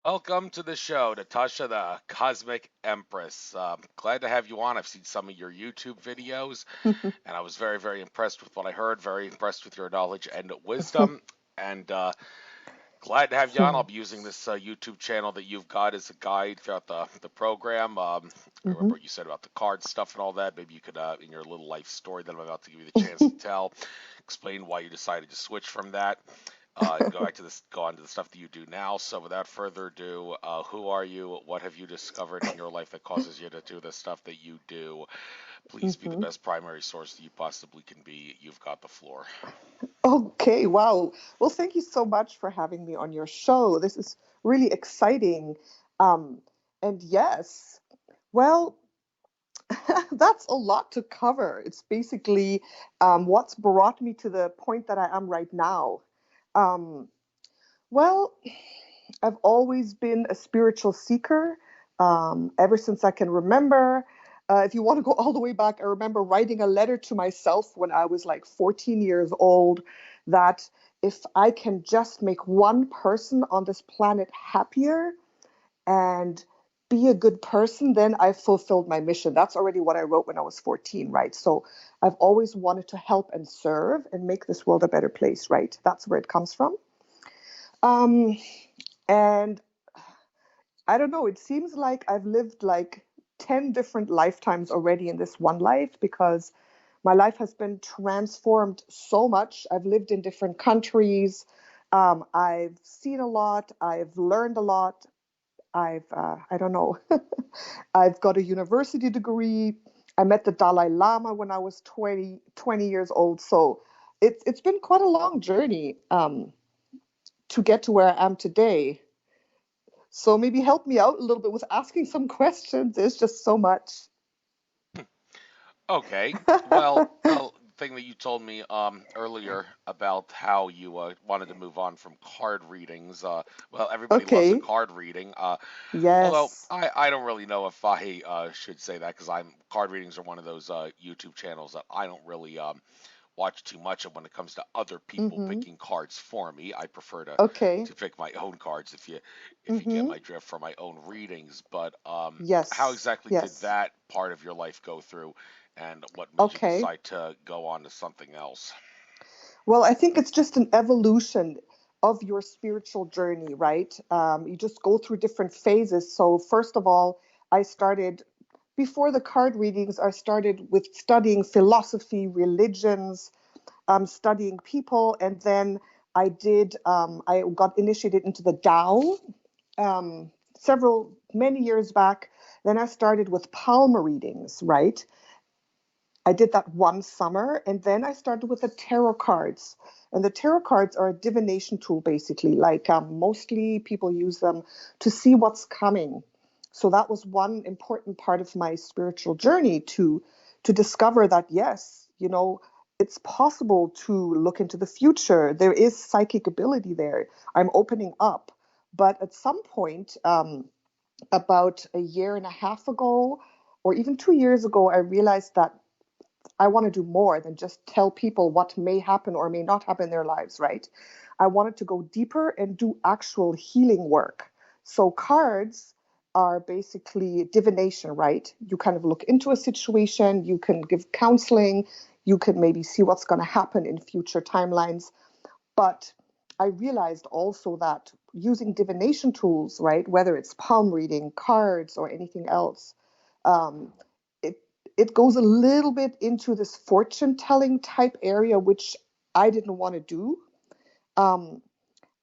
Welcome to the show, Natascha, the Cosmic Empress. Glad to have you on. I've seen some of your YouTube videos, and I was very, very impressed with what I heard. Very impressed with your knowledge and wisdom, and glad to have you on. I'll be using this YouTube channel that you've got as a guide throughout the program. I remember Hmm. what you said about the card stuff and all that. Maybe you could, in your little life story that I'm about to give you the chance to tell, explain why you decided to switch from that. And go on to the stuff that you do now. So without further ado, who are you? What have you discovered in your life that causes you to do the stuff that you do? Please be the Hmm. best primary source that you possibly can be. You've got the floor. Okay, wow. Well, thank you so much for having me on your show. This is really exciting. Um, and yes, well, that's a lot to cover. It's basically what's brought me to the point that I am right now. Um, well, I've always been a spiritual seeker ever since I can remember. If you want to go all the way back, I remember writing a letter to myself when I was like 14 years old that if I can just make one person on this planet happier and be a good person, then I've fulfilled my mission. That's already what I wrote when I was 14, right? So I've always wanted to help and serve and make this world a better place, right? That's where it comes from. Um, and I don't know, it seems like I've lived like 10 different lifetimes already in this one life because my life has been transformed so much. I've lived in different countries. I've seen a lot. I've learned a lot. I don't know, I've got a university degree. I met the Dalai Lama when I was 20 years old. So it's been quite a long journey to get to where I am today. So maybe help me out a little bit with asking some questions. There's just so much. Okay. Well, the thing that you told me earlier about how you wanted to move on from card readings. Well, everybody loves a Okay. card reading. Although Yes. I don't really know if I should say that because I'm card readings are one of those YouTube channels that I don't really watch too much of when it comes to other people Mm-hmm. picking cards for me. I prefer Okay. to pick my own cards if you get Mm-hmm. my drift from my own readings. But how Yes. exactly did Yes. that part of your life go through, and what made you Okay. decide to go on to something else? Well, I think it's just an evolution of your spiritual journey, right? You just go through different phases. So, first of all, I started before the card readings, I started with studying philosophy, religions, studying people, and then I got initiated into the Tao many years back. Then I started with palm readings, right? I did that one summer, and then I started with the tarot cards. And the tarot cards are a divination tool, basically. Like mostly people use them to see what's coming. So that was one important part of my spiritual journey to discover that yes, it's possible to look into the future. There is psychic ability there. I'm opening up, but at some point, about a year and a half ago, or even 2 years ago, I realized that I want to do more than just tell people what may happen or may not happen in their lives, right? I wanted to go deeper and do actual healing work. So cards are basically divination, right? You kind of look into a situation, you can give counseling, you can maybe see what's going to happen in future timelines. But I realized also that using divination tools, right, whether it's palm reading, cards, or anything else, um, it it goes a little bit into this fortune telling type area, which I didn't want to do. Um,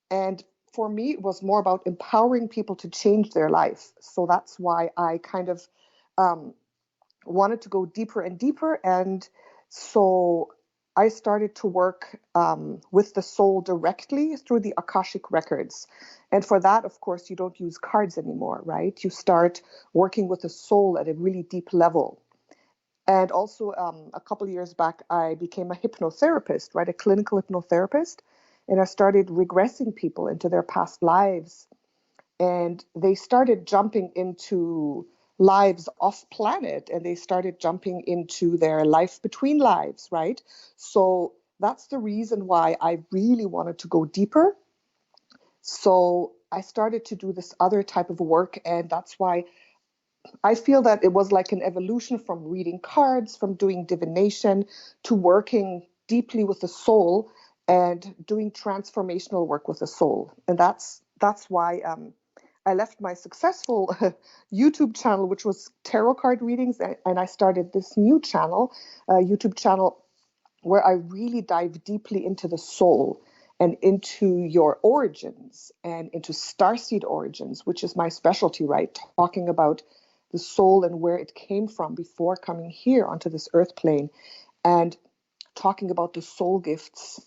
and for me, it was more about empowering people to change their life. So that's why I kind of um, wanted to go deeper and deeper. And so I started to work with the soul directly through the Akashic records. And for that, of course, you don't use cards anymore, right? You start working with the soul at a really deep level. And also, a couple of years back, I became a hypnotherapist, right? A clinical hypnotherapist. And I started regressing people into their past lives, and they started jumping into lives off planet, and they started jumping into their life between lives, right? So that's the reason why I really wanted to go deeper. So I started to do this other type of work, and that's why I feel that it was like an evolution from reading cards, from doing divination, to working deeply with the soul and doing transformational work with the soul. And that's why I left my successful YouTube channel, which was tarot card readings, and I started this new channel, YouTube channel, where I really dive deeply into the soul and into your origins and into starseed origins, which is my specialty, right? Talking about the soul and where it came from before coming here onto this earth plane, and talking about the soul gifts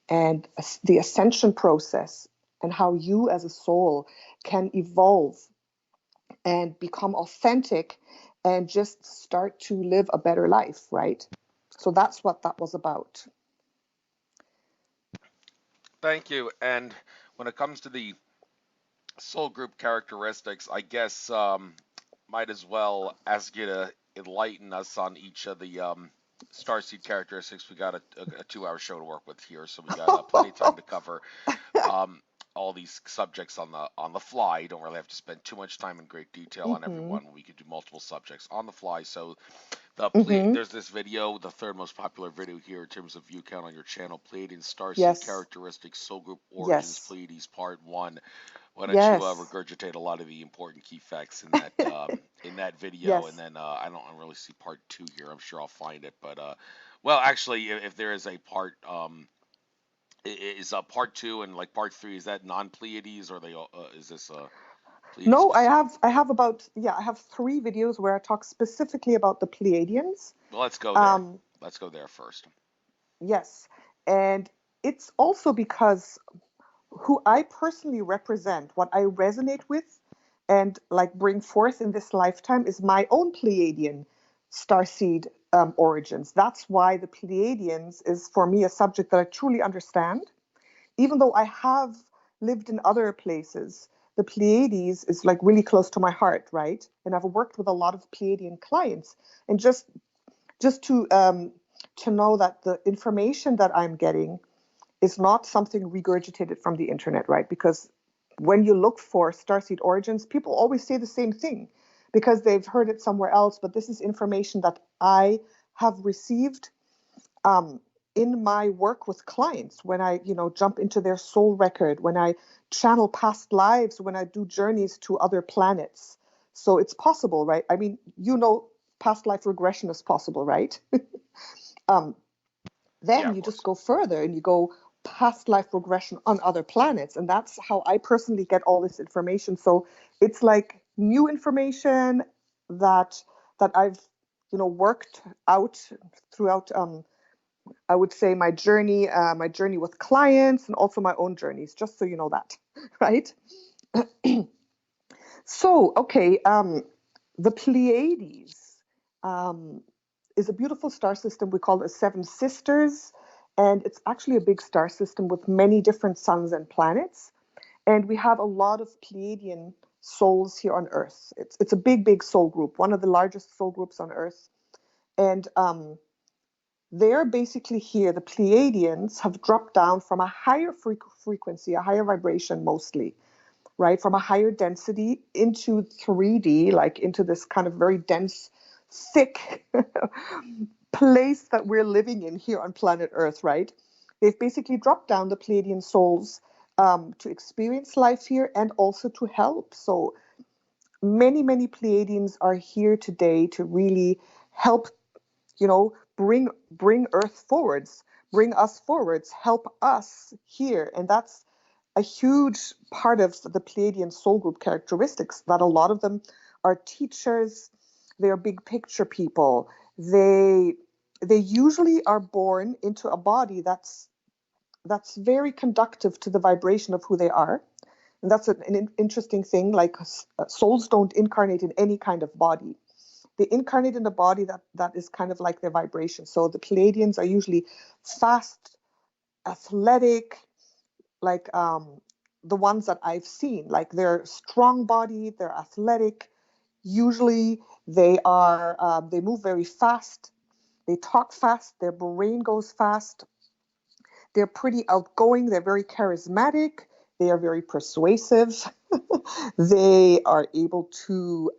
and the ascension process, and how you as a soul can evolve and become authentic and just start to live a better life, right? So that's what that was about. Thank you. And when it comes to the soul group characteristics, I guess might as well ask you to enlighten us on each of the starseed characteristics. We got a 2 hour show to work with here, so we got plenty of time to cover all these subjects on the fly. You don't really have to spend too much time in great detail on every one. We could do multiple subjects on the fly. So there's this video, the third most popular video here in terms of view count on your channel, Pleiadian Starseed Yes. Characteristics, Soul Group Origins, Yes. Pleiades Part 1. Why don't Yes. you regurgitate a lot of the important key facts in that video, Yes. and then I don't really see Part 2 here. I'm sure I'll find it, but well, actually, if there is a part, is Part 2 and like Part 3, is that non-Pleiades, or they is this Pleiades No, specific? I have 3 videos where I talk specifically about the Pleiadians. Well, let's go there. Let's go there first. Yes, and it's also because who I personally represent, what I resonate with and like bring forth in this lifetime is my own Pleiadian starseed origins. That's why the Pleiadians is for me a subject that I truly understand. Even though I have lived in other places, the Pleiades is like really close to my heart, right? And I've worked with a lot of Pleiadian clients, and just to know that the information that I'm getting is not something regurgitated from the internet, right? Because when you look for starseed origins, people always say the same thing because they've heard it somewhere else. But this is information that I have received in my work with clients, when I, jump into their soul record, when I channel past lives, when I do journeys to other planets. So it's possible, right? I mean, past life regression is possible, right? Then you just go further and you go past life regression on other planets. And that's how I personally get all this information. So it's like new information that I've, worked out throughout, I would say my journey with clients, and also my own journeys, just so you know that, right? So, okay, the Pleiades is a beautiful star system. We call it 7 sisters, and it's actually a big star system with many different suns and planets. And we have a lot of Pleiadian souls here on Earth. It's a big, big soul group, one of the largest soul groups on Earth. And they're basically here. The Pleiadians have dropped down from a higher frequency, a higher vibration mostly, right? From a higher density into 3D, like into this kind of very dense, thick place that we're living in here on planet Earth, right? They've basically dropped down, the Pleiadian souls, to experience life here and also to help. So many, many Pleiadians are here today to really help, bring Earth forwards, bring us forwards, help us here. And that's a huge part of the Pleiadian soul group characteristics, that a lot of them are teachers, they're big picture people. They usually are born into a body that's very conductive to the vibration of who they are. And that's an interesting thing. Like souls don't incarnate in any kind of body. They incarnate in a body that is kind of like their vibration. So the Pleiadians are usually fast, athletic, like the ones that I've seen. Like they're strong body, they're athletic. Usually they move very fast. They talk fast. Their brain goes fast. They're pretty outgoing. They're very charismatic. They are very persuasive. They are able to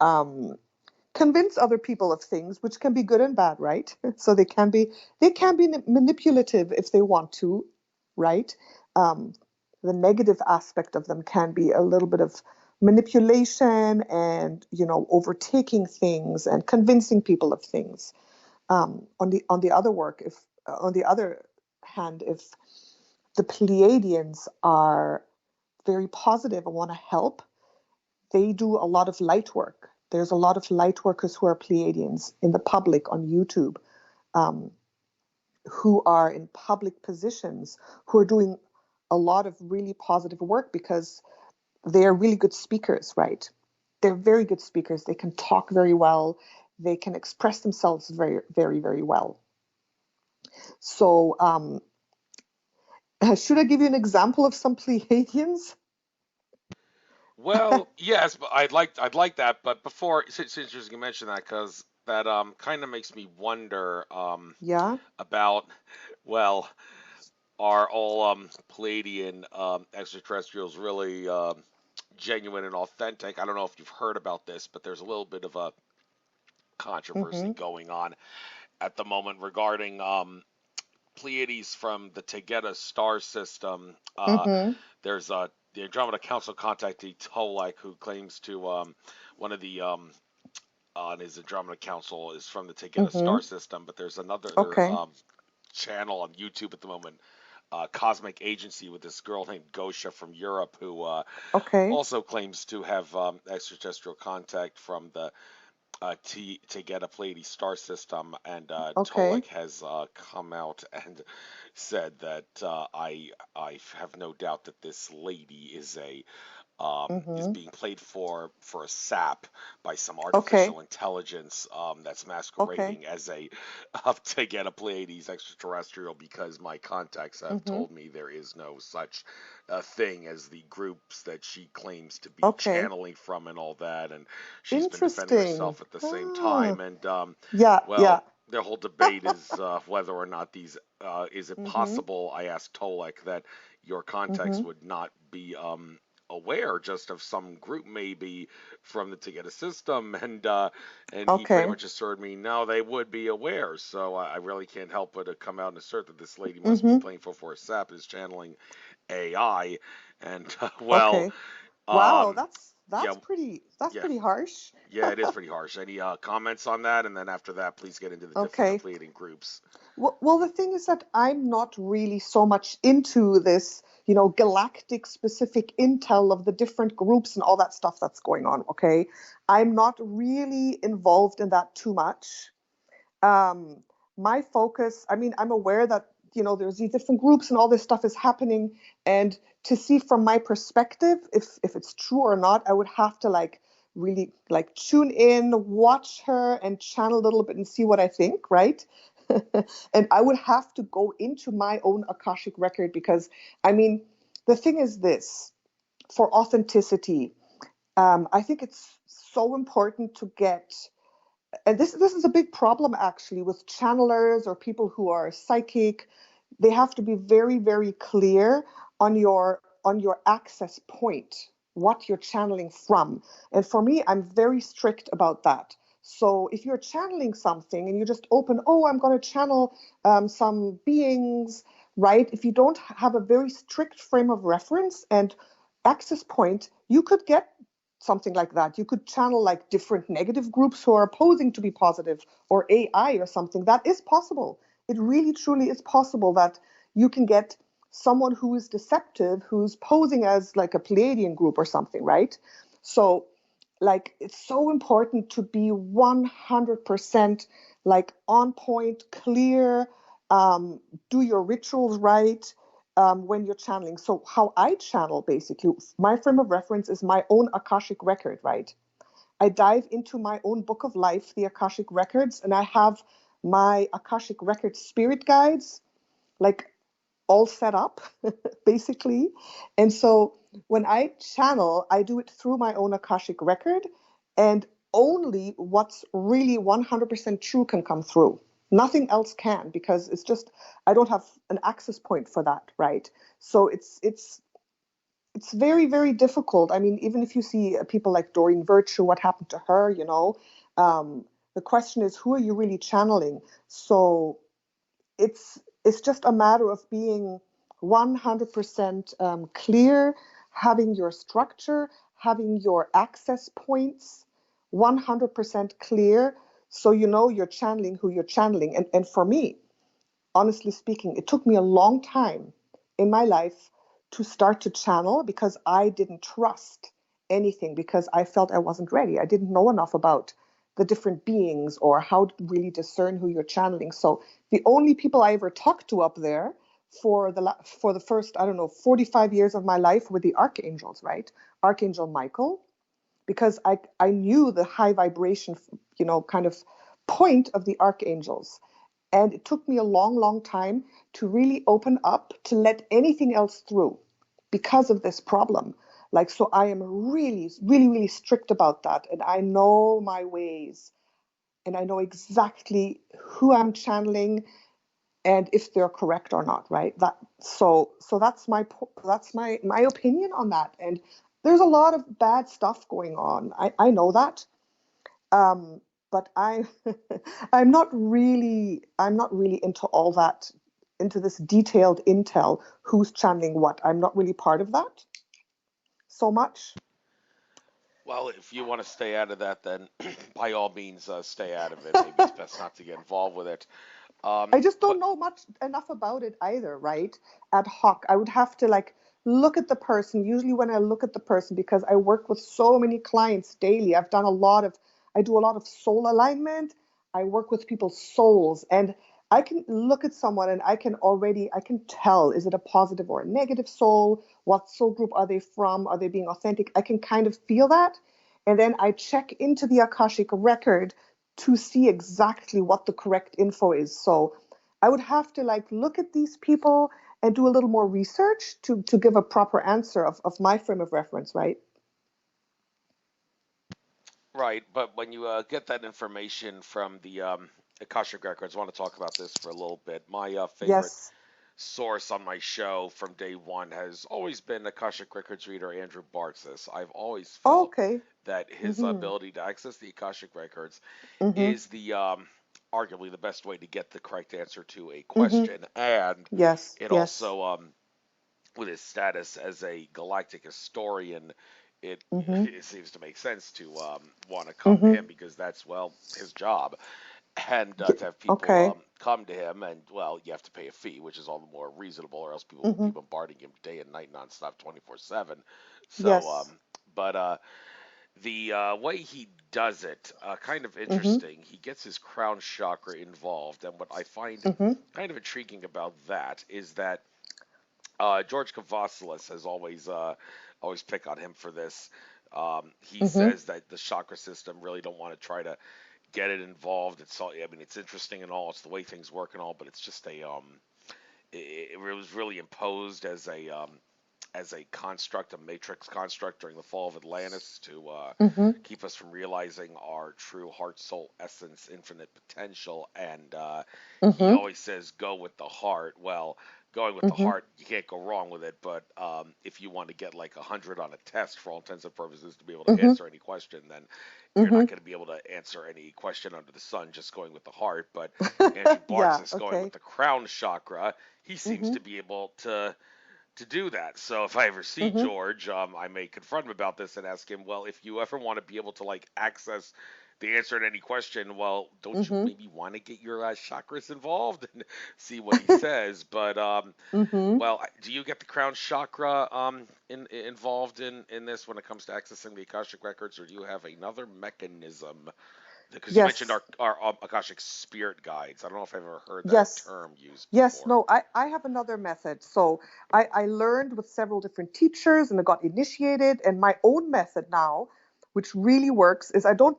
convince other people of things, which can be good and bad, right? So they can be manipulative if they want to, right? Um, the negative aspect of them can be a little bit of manipulation and overtaking things and convincing people of things. On the other hand, if the Pleiadians are very positive and want to help, they do a lot of light work. There's a lot of light workers who are Pleiadians in the public on YouTube, um, who are in public positions, who are doing a lot of really positive work because they are really good speakers, right? They're very good speakers. They can talk very well. They can express themselves very, very, very well. So, should I give you an example of some Pleiadians? Well, yes, but I'd like that. But before, since you mentioned that, because that kind of makes me wonder Yeah. about, well, are all Palladian extraterrestrials really genuine and authentic? I don't know if you've heard about this, but there's a little bit of a controversy Mm-hmm. going on at the moment regarding Pleiades from the Tegeta star system. Mm-hmm. There's the Andromeda Council contactee Tolek, who claims to one of the on his Andromeda Council is from the Tegeta Mm-hmm. star system, but there's another Okay. channel on YouTube at the moment, Cosmic Agency, with this girl named Gosha from Europe, who Okay. also claims to have extraterrestrial contact from the to get a Pleiades star system, and Okay. Tolek has come out and said that I have no doubt that this lady is Mm-hmm. being played for a sap by some Okay. artificial intelligence that's Okay. masquerading as a to get a Pleiades extraterrestrial, because my contacts have Mm-hmm. told me there is no such thing as the groups that she claims to be Okay. channeling from and all that, and she's been defending Interesting. herself at the same Ah. time, and Yeah. Yeah. well, the whole debate is whether or not these is it Mm-hmm. possible, I asked Tolek, that your contacts Mm-hmm. would not be aware just of some group maybe from the Tegeta system, and he pretty Okay. much assured me no, they would be aware. So I really can't help but to come out and assert that this lady must be Mm-hmm. playing for a sap, is channeling AI, and well, Okay. Wow. um, That's yeah, pretty. That's yeah. pretty harsh. Yeah, it is pretty harsh. Any comments on that? And then after that, please get into the different Okay. affiliating groups. Well, the thing is that I'm not really so much into this, galactic specific intel of the different groups and all that stuff that's going on. Okay. I'm not really involved in that too much. Um, my focus, I mean, I'm aware that, there's these different groups and all this stuff is happening. And to see from my perspective, if it's true or not, I would have to really tune in, watch her and channel a little bit and see what I think, right? And I would have to go into my own Akashic record because, I mean, the thing is this, for authenticity, I think it's so important to get, and this is a big problem actually with channelers or people who are psychic. They have to be very, very clear on your access point, what you're channeling from. And for me, I'm very strict about that. So if you're channeling something and you just open, oh, I'm going to channel some beings, right? If you don't have a very strict frame of reference and access point, you could get something like that. You could channel like different negative groups who are opposing to be positive, or AI or something. That is possible. It really truly is possible that you can get someone who is deceptive, who's posing as like a Pleiadian group or something, right? So it's so important to be 100% on point, clear, do your rituals right, when you're channeling. So how I channel, basically, my frame of reference is my own Akashic record, right? I dive into my own book of life, the Akashic records, and I have my Akashic record spirit guides, like all set up, basically. And so when I channel, I do it through my own Akashic record, and only what's really 100% true can come through. Nothing else can, because it's just, I don't have an access point for that, right? So it's it's very, very difficult. I mean, even if you see people like Doreen Virtue, what happened to her, the question is, who are you really channeling? So it's just a matter of being 100% clear, having your structure, having your access points 100% clear, so you know you're channeling who you're channeling. And for me, honestly speaking, it took me a long time in my life to start to channel because I didn't trust anything, because I felt I wasn't ready. I didn't know enough about the different beings or how to really discern who you're channeling. So the only people I ever talked to up there for the first, I don't know, 45 years of my life were the archangels, right? Archangel Michael, because I knew the high vibration, kind of point of the archangels. And it took me a long, long time to really open up to let anything else through because of this problem. Like, so I am really, really, really strict about that. And I know my ways, and I know exactly who I'm channeling and if they're correct or not, right? So that's my opinion on that. And there's a lot of bad stuff going on. I know that. Um, but I'm not really into all that, into this detailed intel, who's channeling what. I'm not really part of that so much. Well, if you want to stay out of that, then by all means, stay out of it. Maybe it's best not to get involved with it. I just don't But know much enough about it either, right? Ad hoc. I would have to like look at the person. Usually when I look at the person, because I work with so many clients daily, I do a lot of soul alignment. I work with people's souls, and I can look at someone and I can tell, is it a positive or a negative soul? What soul group are they from? Are they being authentic? I can kind of feel that. And then I check into the Akashic record to see exactly what the correct info is. So I would have to like look at these people and do a little more research to give a proper answer of my frame of reference, right? right, but when you get that information from the Akashic records, I want to talk about this for a little bit. My favorite Yes. source on my show from day one has always been Akashic Records reader Andrew Bartzis. I've always felt Okay. that his Mm-hmm. ability to access the Akashic Records Mm-hmm. is the arguably the best way to get the correct answer to a Mm-hmm. question, and Yes. it Yes. also with his status as a galactic historian, it Mm-hmm. it seems to make sense to want to come to Mm-hmm. him because that's well his job, and to have people Okay. come to him, and well, you have to pay a fee, which is all the more reasonable, or else people would Mm-hmm. be bombarding him day and night, nonstop, 24/7. So, Yes. but the way he does it, kind of Mm-hmm. interesting. He gets his crown chakra involved, and what I find Mm-hmm. kind of intriguing about that is that George Kavasilis has always pick on him for this. He Mm-hmm. says that the chakra system really don't want to try to get it involved. It's all, I mean, it's interesting and all. It's the way things work and all, but it's just it was really imposed as a construct, a matrix construct during the fall of Atlantis to Mm-hmm. keep us from realizing our true heart, soul, essence, infinite potential. And he Mm-hmm. always says, "Go with the heart." Well, going with the Mm-hmm. heart, you can't go wrong with it. But if you want to get like 100 on a test, for all intents and purposes, to be able to Mm-hmm. answer any question, then you're Mm-hmm. not going to be able to answer any question under the sun just going with the heart. But Andrew Bartz Yeah. is going with Okay. the crown chakra. He seems Mm-hmm. to be able to do that. So if I ever see Mm-hmm. George, I may confront him about this and ask him, well, if you ever want to be able to like access the answer to any question, well, don't you Mm-hmm. maybe want to get your chakras involved and see what he says? But Mm-hmm. well, do you get the crown chakra involved in this when it comes to accessing the Akashic records, or do you have another mechanism? Because you mentioned Yes. our Akashic spirit guides. I don't know if I've ever heard that Yes. term used Yes, before. no, I have another method. So I learned with several different teachers and I got initiated. And my own method now, which really works, is I don't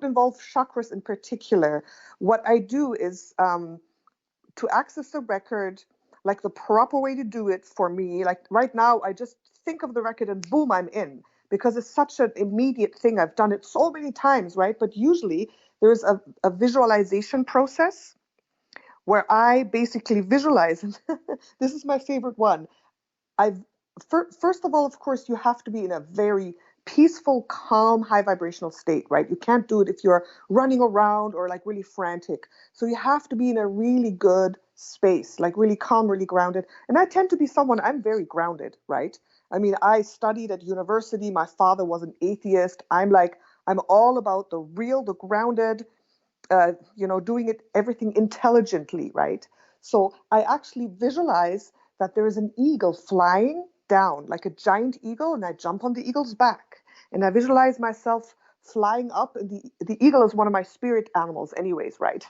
involve chakras in particular. What I do is to access the record, like the proper way to do it for me. Like right now, I just think of the record and boom, I'm in, because it's such an immediate thing. I've done it so many times, right? But usually there's a visualization process where I basically visualize. This is my favorite one. I first of all, of course, you have to be in a very peaceful, calm, high vibrational state, right? You can't do it if you're running around or like really frantic. So you have to be in a really good space, like really calm, really grounded. And I tend to be someone, I'm very grounded, right? I mean, I studied at university. My father was an atheist. I'm all about the real, the grounded, doing it everything intelligently, right? So I actually visualize that there is an eagle flying down, like a giant eagle, and I jump on the eagle's back, and I visualize myself flying up. And the eagle is one of my spirit animals, anyways, right?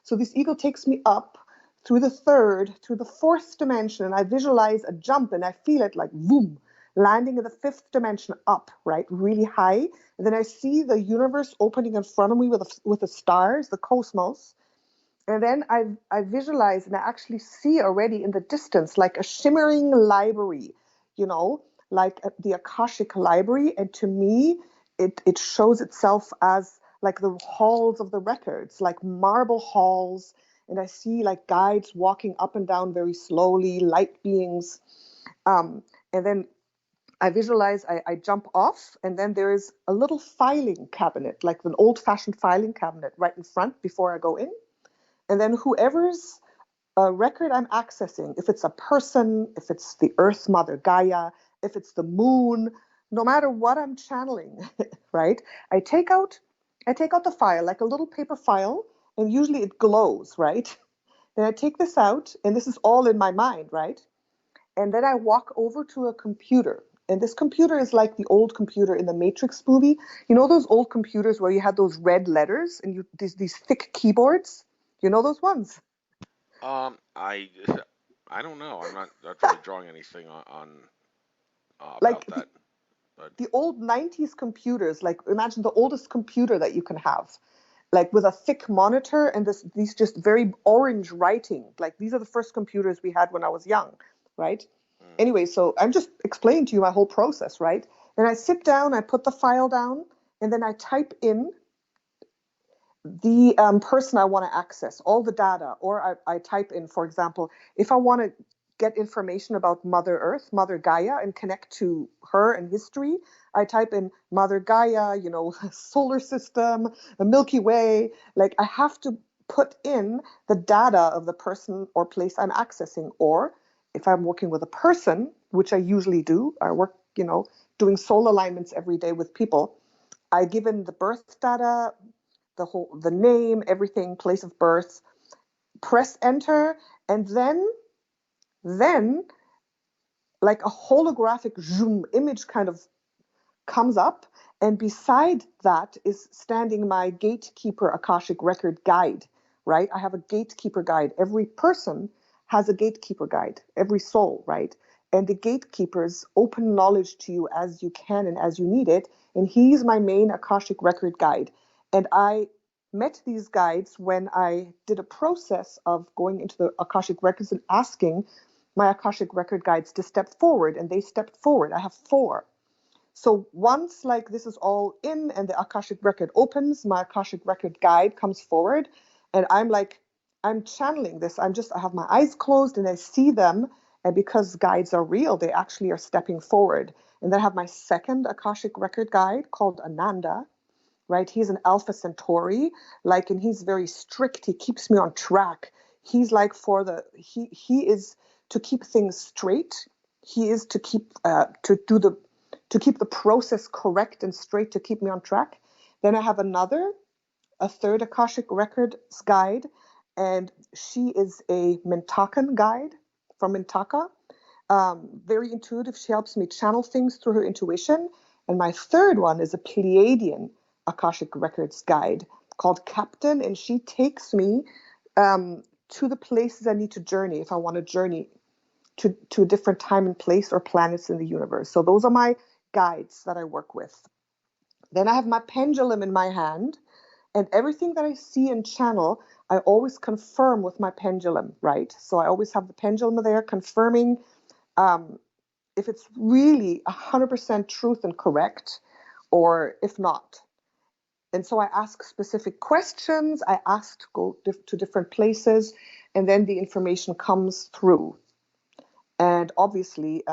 So this eagle takes me up through the third, through the fourth dimension, and I visualize a jump, and I feel it like boom, landing in the fifth dimension up, right, really high. And then I see the universe opening in front of me with the stars, the cosmos. And then I visualize and I actually see already in the distance like a shimmering library, like the Akashic library. And to me, it shows itself as like the halls of the records, like marble halls. And I see like guides walking up and down very slowly, light beings. And then I visualize, I jump off, and then there is a little filing cabinet, like an old-fashioned filing cabinet right in front before I go in. And then whoever's record I'm accessing, if it's a person, if it's the Earth Mother Gaia, if it's the moon, no matter what I'm channeling, right? I take out the file, like a little paper file, and usually it glows, right? Then I take this out, and this is all in my mind, right? And then I walk over to a computer. And this computer is like the old computer in the Matrix movie. You know those old computers where you had those red letters and these thick keyboards? You know those ones? I I don't know. I'm not really drawing anything on Like about that. But the old 90s computers, like imagine the oldest computer that you can have, like with a thick monitor and these just very orange writing. Like these are the first computers we had when I was young, right? mm, Anyway, so I'm just explaining to you my whole process, right? Then I sit down, I put the file down, and then I type in the person I want to access, all the data, or I type in, for example, if I want to get information about Mother Earth, Mother Gaia, and connect to her and history, I type in Mother Gaia, solar system, the Milky Way. Like I have to put in the data of the person or place I'm accessing. Or if I'm working with a person, which I usually do, I work, doing soul alignments every day with people. I give in the birth data, the name, everything, place of birth, press enter, and then like a holographic zoom image kind of comes up, and beside that is standing my gatekeeper Akashic record guide, right? I have a gatekeeper guide. Every person has a gatekeeper guide, every soul, right? And the gatekeepers open knowledge to you as you can and as you need it. And he's my main Akashic record guide. And I met these guides when I did a process of going into the Akashic records and asking my Akashic record guides to step forward, and they stepped forward. I have four. So once like this is all in and the Akashic record opens, my Akashic record guide comes forward, and I'm channeling this. I have my eyes closed and I see them. And because guides are real, they actually are stepping forward. And then I have my second Akashic record guide called Ananda, right? He's an Alpha Centauri, and he's very strict. He keeps me on track. He's like he is to keep things straight. He is to keep to keep the process correct and straight, to keep me on track. Then I have a third Akashic Records guide, and she is a Mintakan guide from Mintaka. Very intuitive. She helps me channel things through her intuition. And my third one is a Pleiadian Akashic Records guide called Captain, and she takes me to the places I need to journey if I want to journey to a different time and place or planets in the universe. So those are my guides that I work with. Then I have my pendulum in my hand, and everything that I see and channel, I always confirm with my pendulum, right? So I always have the pendulum there confirming if it's really 100% truth and correct, or if not. And so I ask specific questions. I ask to go to different places, and then the information comes through. And obviously,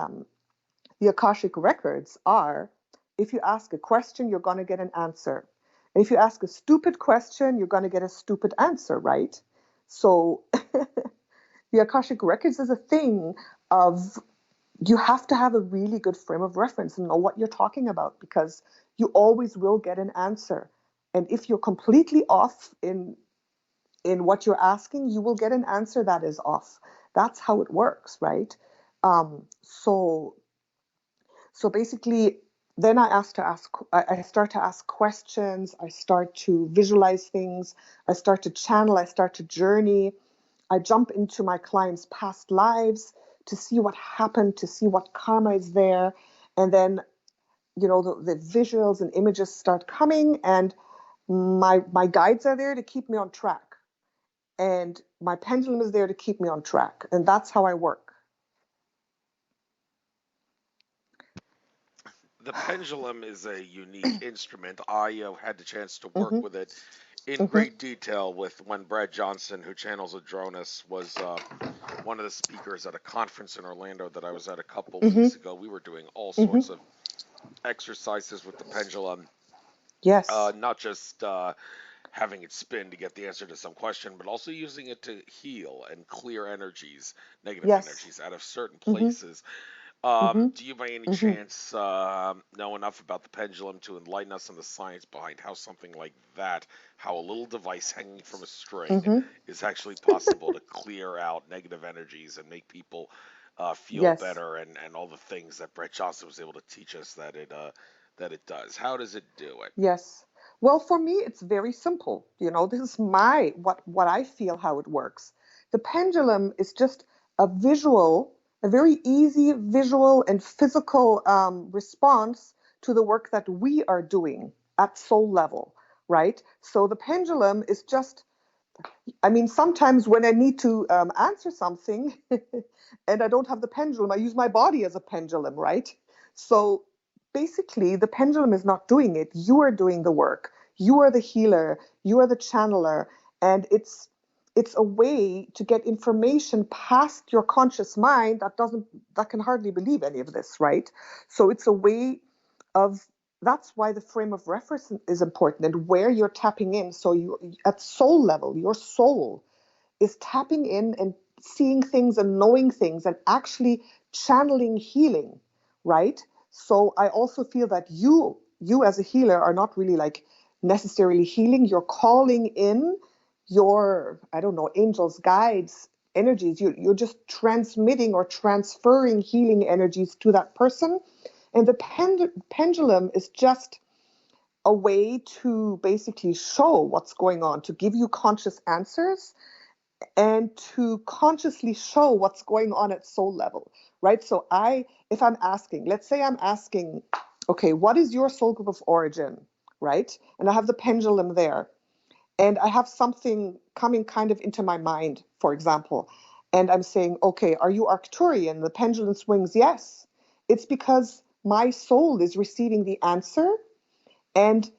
The Akashic records are, if you ask a question, you're going to get an answer. And if you ask a stupid question, you're going to get a stupid answer, right? So the Akashic records is a thing of, you have to have a really good frame of reference and know what you're talking about, because you always will get an answer. And if you're completely off in what you're asking, you will get an answer that is off. That's how it works, right? So basically, then I start to ask questions. I start to visualize things. I start to channel. I start to journey. I jump into my clients' past lives to see what happened, to see what karma is there. And then, the visuals and images start coming, and my guides are there to keep me on track. And my pendulum is there to keep me on track. And that's how I work. The pendulum is a unique instrument. I had the chance to work with it in great detail with when Brad Johnson, who channels Adronis, was one of the speakers at a conference in Orlando that I was at a couple weeks ago. We were doing all sorts of exercises with the pendulum. Yes. Not just having it spin to get the answer to some question, but also using it to heal and clear energies, negative energies out of certain places. Do you by any chance know enough about the pendulum to enlighten us on the science behind how something like that, how a little device hanging from a string is actually possible to clear out negative energies and make people feel Yes. better, and all the things that Brett Johnson was able to teach us that it does? How does it do it? Yes. Well, for me, it's very simple. This is what I feel how it works. The pendulum is just a very easy visual and physical response to the work that we are doing at soul level, right? So the pendulum is just, sometimes when I need to answer something and I don't have the pendulum, I use my body as a pendulum, right? So basically, the pendulum is not doing it. You are doing the work. You are the healer. You are the channeler. And it's a way to get information past your conscious mind that can hardly believe any of this, right? So it's a way of, that's why the frame of reference is important, and where you're tapping in. So you, at soul level, your soul is tapping in and seeing things and knowing things and actually channeling healing, right? So I also feel that you as a healer are not really like necessarily healing. You're calling in your, I don't know, angels, guides, energies. You're just transmitting or transferring healing energies to that person. And the pendulum is just a way to basically show what's going on, to give you conscious answers and to consciously show what's going on at soul level, right? So if I'm asking, let's say I'm asking, okay, what is your soul group of origin, right? And I have the pendulum there, and I have something coming kind of into my mind, for example, and I'm saying, okay, are you Arcturian? The pendulum swings yes. It's because my soul is receiving the answer, and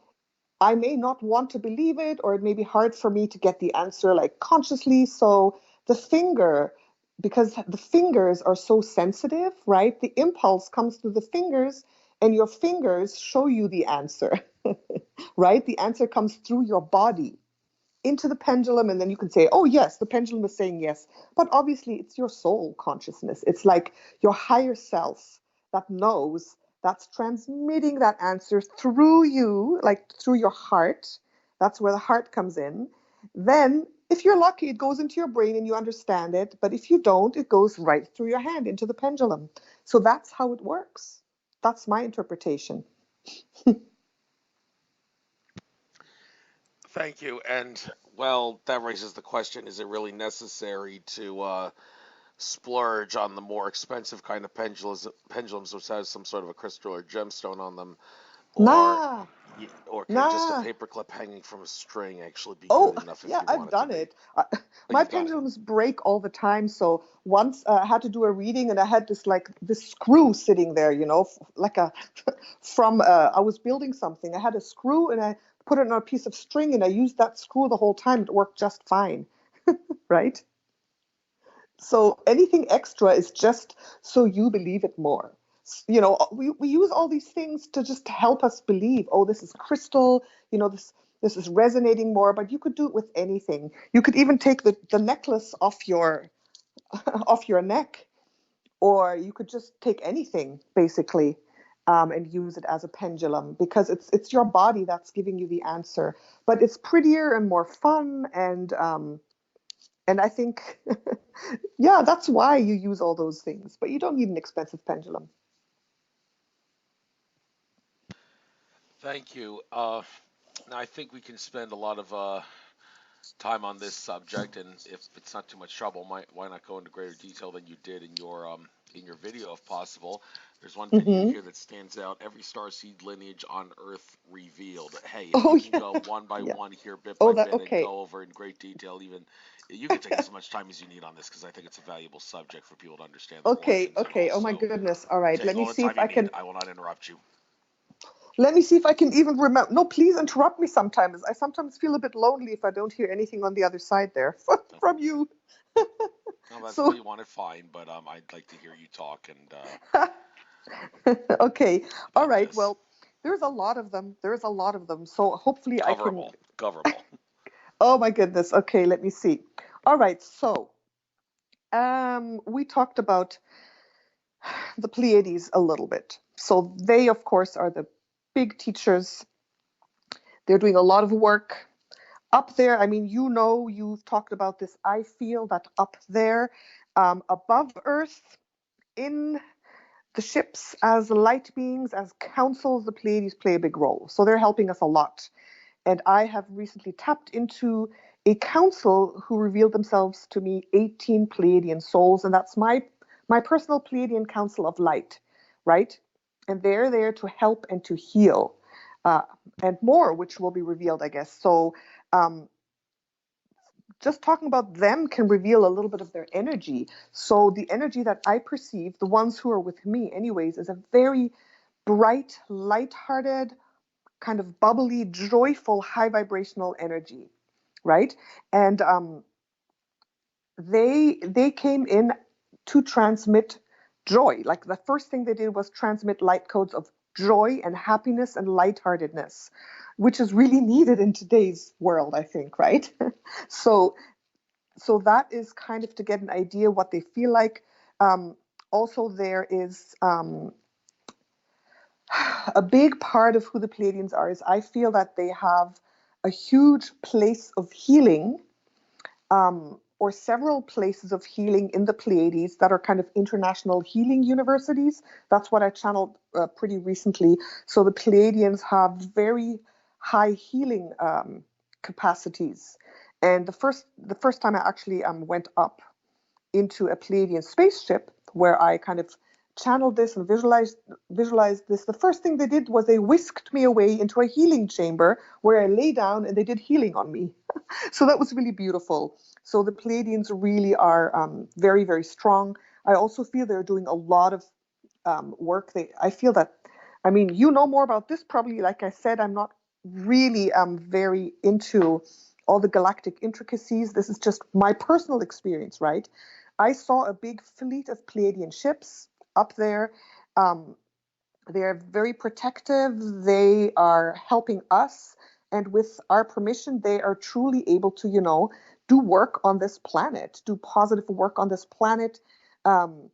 I may not want to believe it, or it may be hard for me to get the answer like consciously. So the finger, because the fingers are so sensitive, right? The impulse comes through the fingers, and your fingers show you the answer, right? The answer comes through your body into the pendulum, and then you can say, oh yes, the pendulum is saying yes. But obviously it's your soul consciousness. It's like your higher self that knows, that's transmitting that answer through you, like through your heart. That's where the heart comes in. Then if you're lucky, it goes into your brain and you understand it. But if you don't, it goes right through your hand into the pendulum. So that's how it works. That's my interpretation. Thank you. And well, that raises the question: is it really necessary to splurge on the more expensive kind of pendulums which has some sort of a crystal or gemstone on them, or Nah, or can just a nah. paperclip hanging from a string actually be Oh, good enough if yeah, you I've want it to done be? it. Oh, My you've done it. pendulums break all the time. So once I had to do a reading, and I had this screw sitting there, like a from I was building something. I had a screw, and I put it on a piece of string, and I used that screw the whole time. It worked just fine, right? So anything extra is just so you believe it more. we use all these things to just help us believe, oh, this is crystal, this is resonating more, but you could do it with anything. You could even take the necklace off your off your neck, or you could just take anything basically, and use it as a pendulum, because it's your body that's giving you the answer. But it's prettier and more fun, and I think, yeah, that's why you use all those things. But you don't need an expensive pendulum. Thank you. Now I think we can spend a lot of time on this subject, and if it's not too much trouble, why not go into greater detail than you did in your video, if possible. There's one video Hmm. here that stands out: every starseed lineage on Earth revealed. Hey, if Oh you can yeah, go one by yeah. one here, bit Oh, by that bit, and okay. go over in great detail, even you can take as much time as you need on this, because I think it's a valuable subject for people to understand their Okay, origins, and okay. Oh my also goodness. All right. take all the time you need. I will not interrupt you. Let me see if I can even remember. No, please interrupt me sometimes. I sometimes feel a bit lonely if I don't hear anything on the other side there No, from you. no, that's all So, you wanted, fine, but I'd like to hear you talk and okay. All about right. this. Well, there's a lot of them. There's a lot of them. So hopefully I can. Coverable, coverable. Oh my goodness. Okay, let me see. All right. So, we talked about the Pleiades a little bit. So they, of course, are the big teachers. They're doing a lot of work up there. I mean, you've talked about this. I feel that up there, above Earth, in the ships, as light beings, as councils, the Pleiades play a big role. So they're helping us a lot. And I have recently tapped into a council who revealed themselves to me, 18 Pleiadian souls, and that's my personal Pleiadian council of light, right? And they're there to help and to heal, uh, and more, which will be revealed, I guess. So, um, just talking about them can reveal a little bit of their energy. So the energy that I perceive, the ones who are with me, anyways, is a very bright, light-hearted, kind of bubbly, joyful, high vibrational energy, right? And they came in to transmit joy. Like the first thing they did was transmit light codes of joy and happiness and lightheartedness, which is really needed in today's world, I think, right? so so that is kind of to get an idea what they feel like. Um, Also, there is a big part of who the Pleiadians are is I feel that they have a huge place of healing, or several places of healing in the Pleiades that are kind of international healing universities. That's what I channeled pretty recently. So the Pleiadians have very high healing capacities. And the first time I actually went up into a Pleiadian spaceship, where I kind of channeled this and visualized this. The first thing they did was they whisked me away into a healing chamber where I lay down and they did healing on me. So that was really beautiful. So the Pleiadians really are very, very strong. I also feel they're doing a lot of work. I feel that, I mean, you know more about this probably. Like I said, I'm not really very into all the galactic intricacies. This is just my personal experience, right? I saw a big fleet of Pleiadian ships up there. Um, they're very protective. They are helping us. And with our permission, they are truly able to, do work on this planet, do positive work on this planet. Um,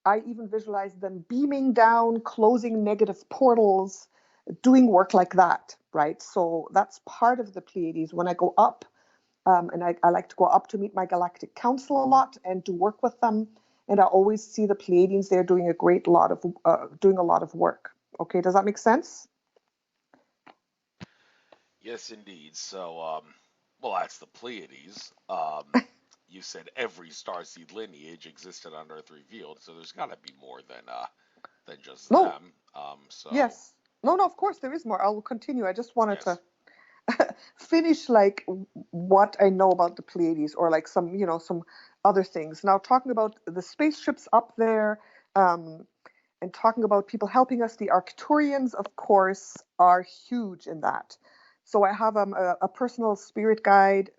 I even visualize them beaming down, closing negative portals, doing work like that, right? So that's part of the Pleiades. When I go up, and I like to go up to meet my galactic council a lot and to work with them. And I always see the Pleiadians there doing a lot of work. Okay, does that make sense? Yes, indeed. So, well, that's the Pleiades. You said every starseed lineage existed on Earth revealed, so there's got to be more than just No, them. So yes. No, no, of course there is more. I will continue. I just wanted to yes, finish like what I know about the Pleiades, or like some other things. Now talking about the spaceships up there, um, and talking about people helping us, the Arcturians, of course, are huge in that. So I have a personal spirit guide.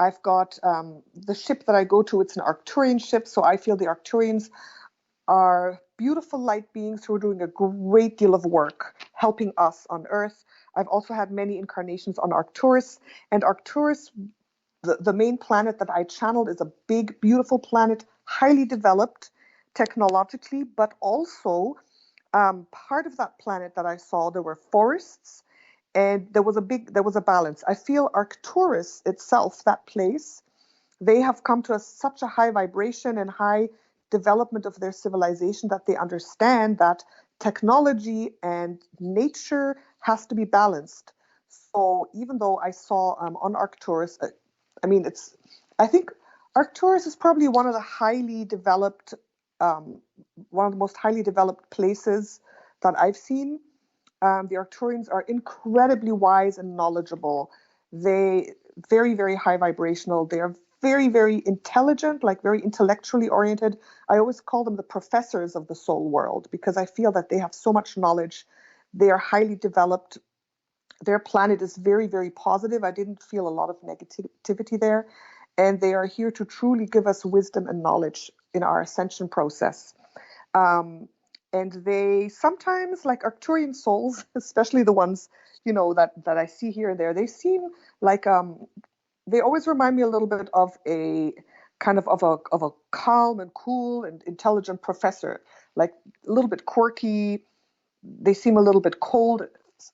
I've got the ship that I go to. It's an Arcturian ship, so I feel the Arcturians are beautiful light beings who are doing a great deal of work helping us on Earth. I've also had many incarnations on Arcturus, and Arcturus, the main planet that I channeled, is a big, beautiful planet, highly developed technologically, but also part of that planet that I saw, there were forests, and there was a balance. I feel Arcturus itself, that place, they have come to such a high vibration and high development of their civilization that they understand that technology and nature has to be balanced. So even though I saw on Arcturus, I think Arcturus is probably one of the um, most highly developed places that I've seen. The Arcturians are incredibly wise and knowledgeable. They very, very high vibrational. They are very, very intelligent, like very intellectually oriented. I always call them the professors of the soul world because I feel that they have so much knowledge. They are highly developed. Their planet is very, very positive. I didn't feel a lot of negativity there. And they are here to truly give us wisdom and knowledge in our ascension process. Um, and they sometimes, like Arcturian souls, especially the ones, that I see here and there, they seem like they always remind me a little bit of a kind of a calm and cool and intelligent professor, like a little bit quirky. They seem a little bit cold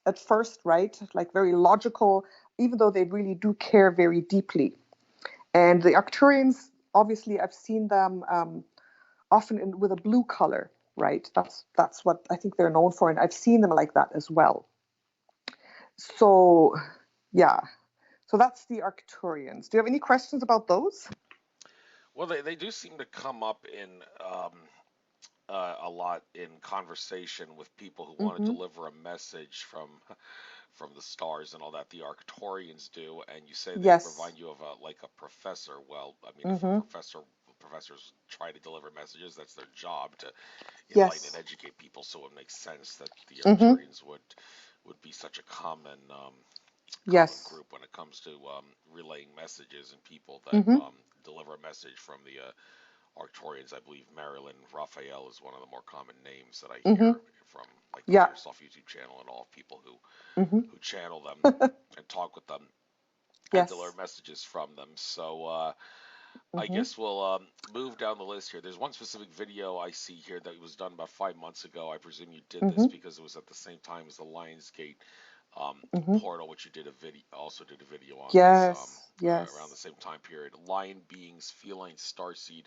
at first, right? Like very logical, even though they really do care very deeply. And the Arcturians, obviously, I've seen them often with a blue color, right? That's what I think they're known for, and I've seen them like that as well. So, yeah. So that's the Arcturians. Do you have any questions about those? Well, they do seem to come up in a lot in conversation with people who want to Mm-hmm. deliver a message from the stars and all that. The Arcturians do, and you say they Yes. remind you of a professor. Well, I mean, if a Mm-hmm. professors try to deliver messages, that's their job to enlighten and Yes. educate people. So it makes sense that the Mm-hmm. Arcturians would be such a common Yes. group when it comes to relaying messages and people that Mm-hmm. deliver a message from the Arcturians. I believe Marilyn Raphael is one of the more common names that I Mm-hmm. hear from like the Yeah. Higher Self YouTube channel and all people Mm-hmm. who channel them and talk with them and deliver Yes. messages from them. So I Mm-hmm. guess we'll move down the list here. There's one specific video I see here that was done about 5 months ago. I presume you did this Mm-hmm. because it was at the same time as the Lionsgate Mm-hmm. portal, which you also did a video on this Yes. around the Yes. same time period. Lion Beings, Feline Starseed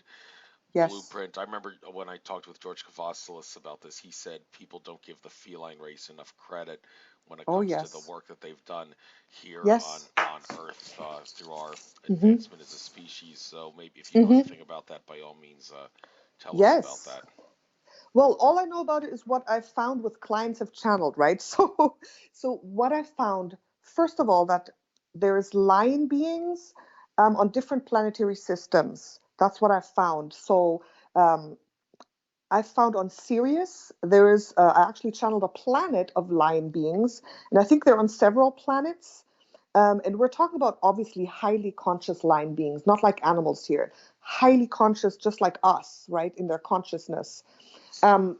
Yes. Blueprint. I remember when I talked with George Kavasilis about this, he said people don't give the feline race enough credit when it Oh, comes to the yes. work that they've done here Yes. on Earth through our Mm-hmm. advancement as a species. So maybe if you know Mm-hmm. anything about that, by all means, tell us about Yes. that. Well, all I know about it is what I've found with clients have channeled, right? So what I found, first of all, that there's lion beings on different planetary systems. That's what I found. So um, I found on Sirius, I actually channeled a planet of lion beings, and I think they're on several planets. And we're talking about obviously highly conscious lion beings, not like animals here, highly conscious, just like us, right, in their consciousness. Um,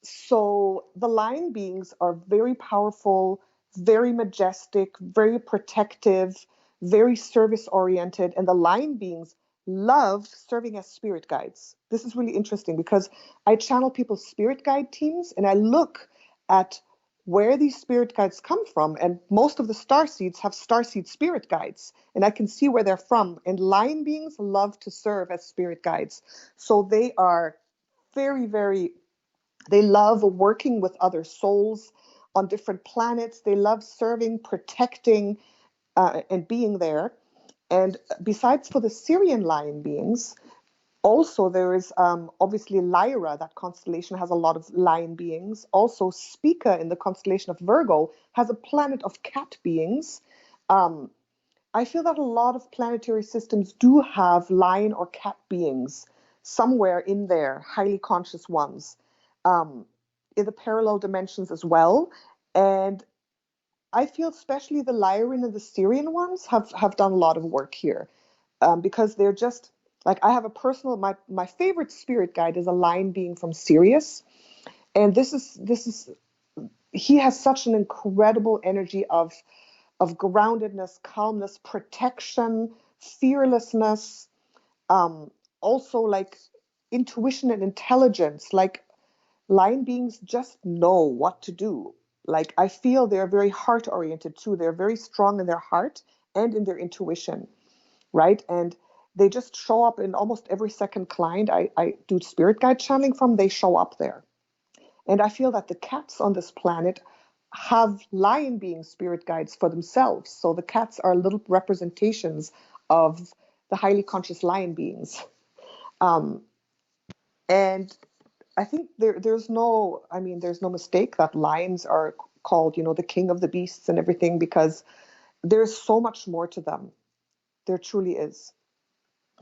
so the lion beings are very powerful, very majestic, very protective, very service oriented, and the lion beings love serving as spirit guides. This is really interesting because I channel people's spirit guide teams and I look at where these spirit guides come from, and most of the star seeds have star seed spirit guides, and I can see where they're from. And lion beings love to serve as spirit guides, so they are very, very, they love working with other souls on different planets. They love serving, protecting, and being there. And besides for the Syrian lion beings, also there is obviously Lyra, that constellation has a lot of lion beings. Also, Spica in the constellation of Virgo has a planet of cat beings. Um, I feel that a lot of planetary systems do have lion or cat beings somewhere in there, highly conscious ones, um, in the parallel dimensions as well. And I feel especially the Lyran and the Syrian ones have done a lot of work here because they're just Like I have a personal, my favorite spirit guide is a lion being from Sirius. And he has such an incredible energy of groundedness, calmness, protection, fearlessness, also like intuition and intelligence. Like lion beings just know what to do. Like I feel they're very heart oriented too. They're very strong in their heart and in their intuition, right? And they just show up in almost every second client I do spirit guide channeling from, they show up there. And I feel that the cats on this planet have lion being spirit guides for themselves. So the cats are little representations of the highly conscious lion beings. Um, and I think there's no, I mean, there's no mistake that lions are called, the king of the beasts and everything, because there's so much more to them. There truly is.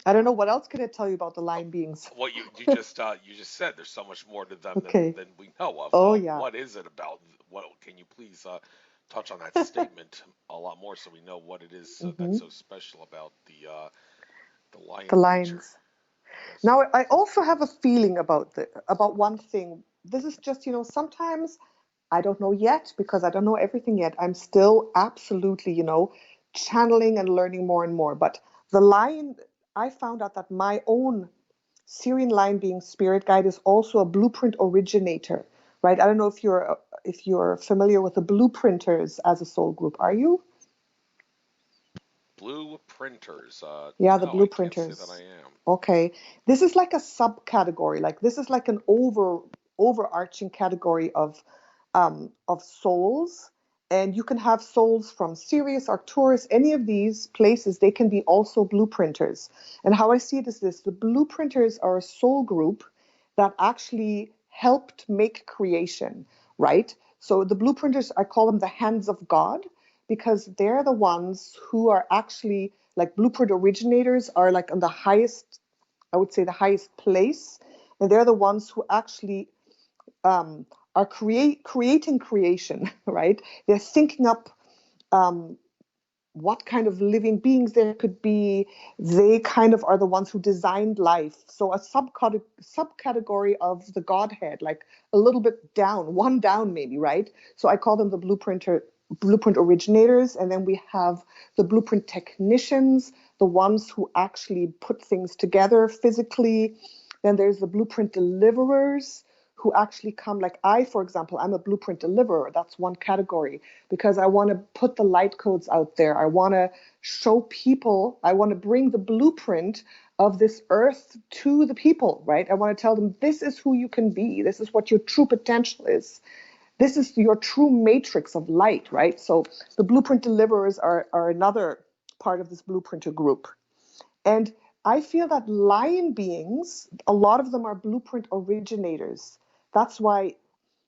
I don't know what else can I tell you about the lion beings. Well, you just said there's so much more to them Okay. than we know of. Oh yeah. What is it about? What can you please touch on that statement a lot more so we know what it is that's so special about the lion The creature? lions. Yes. Now, I also have a feeling about one thing. This is just, sometimes I don't know yet because I don't know everything yet. I'm still absolutely, channeling and learning more and more. But the lion, I found out that my own Syrian lion being spirit guide is also a blueprint originator, right? I don't know if you're familiar with the blueprinters as a soul group. Are you? Blueprinters. Yeah, the No, I can't say that I blueprinters. am. Okay. This is like a subcategory. Like this is like an overarching category of souls. And you can have souls from Sirius, Arcturus, any of these places, they can be also blueprinters. And how I see it is this: the blueprinters are a soul group that actually helped make creation, right? So the blueprinters, I call them the hands of God, because they're the ones who are actually like blueprint originators are like on the highest, I would say the highest place. And they're the ones who actually are creating creation, right? They're thinking up um, what kind of living beings there could be. They kind of are the ones who designed life. So a subcategory of the Godhead, like a little bit down, one down maybe, right? So I call them the blueprint originators. And then we have the blueprint technicians, the ones who actually put things together physically. Then there's the blueprint deliverers who actually come, like I, for example, I'm a blueprint deliverer. That's one category because I want to put the light codes out there. I want to show people, I want to bring the blueprint of this earth to the people, right? I want to tell them this is who you can be. This is what your true potential is. This is your true matrix of light, right? So the blueprint deliverers are another part of this blueprinter group. And I feel that lion beings, a lot of them are blueprint originators. That's why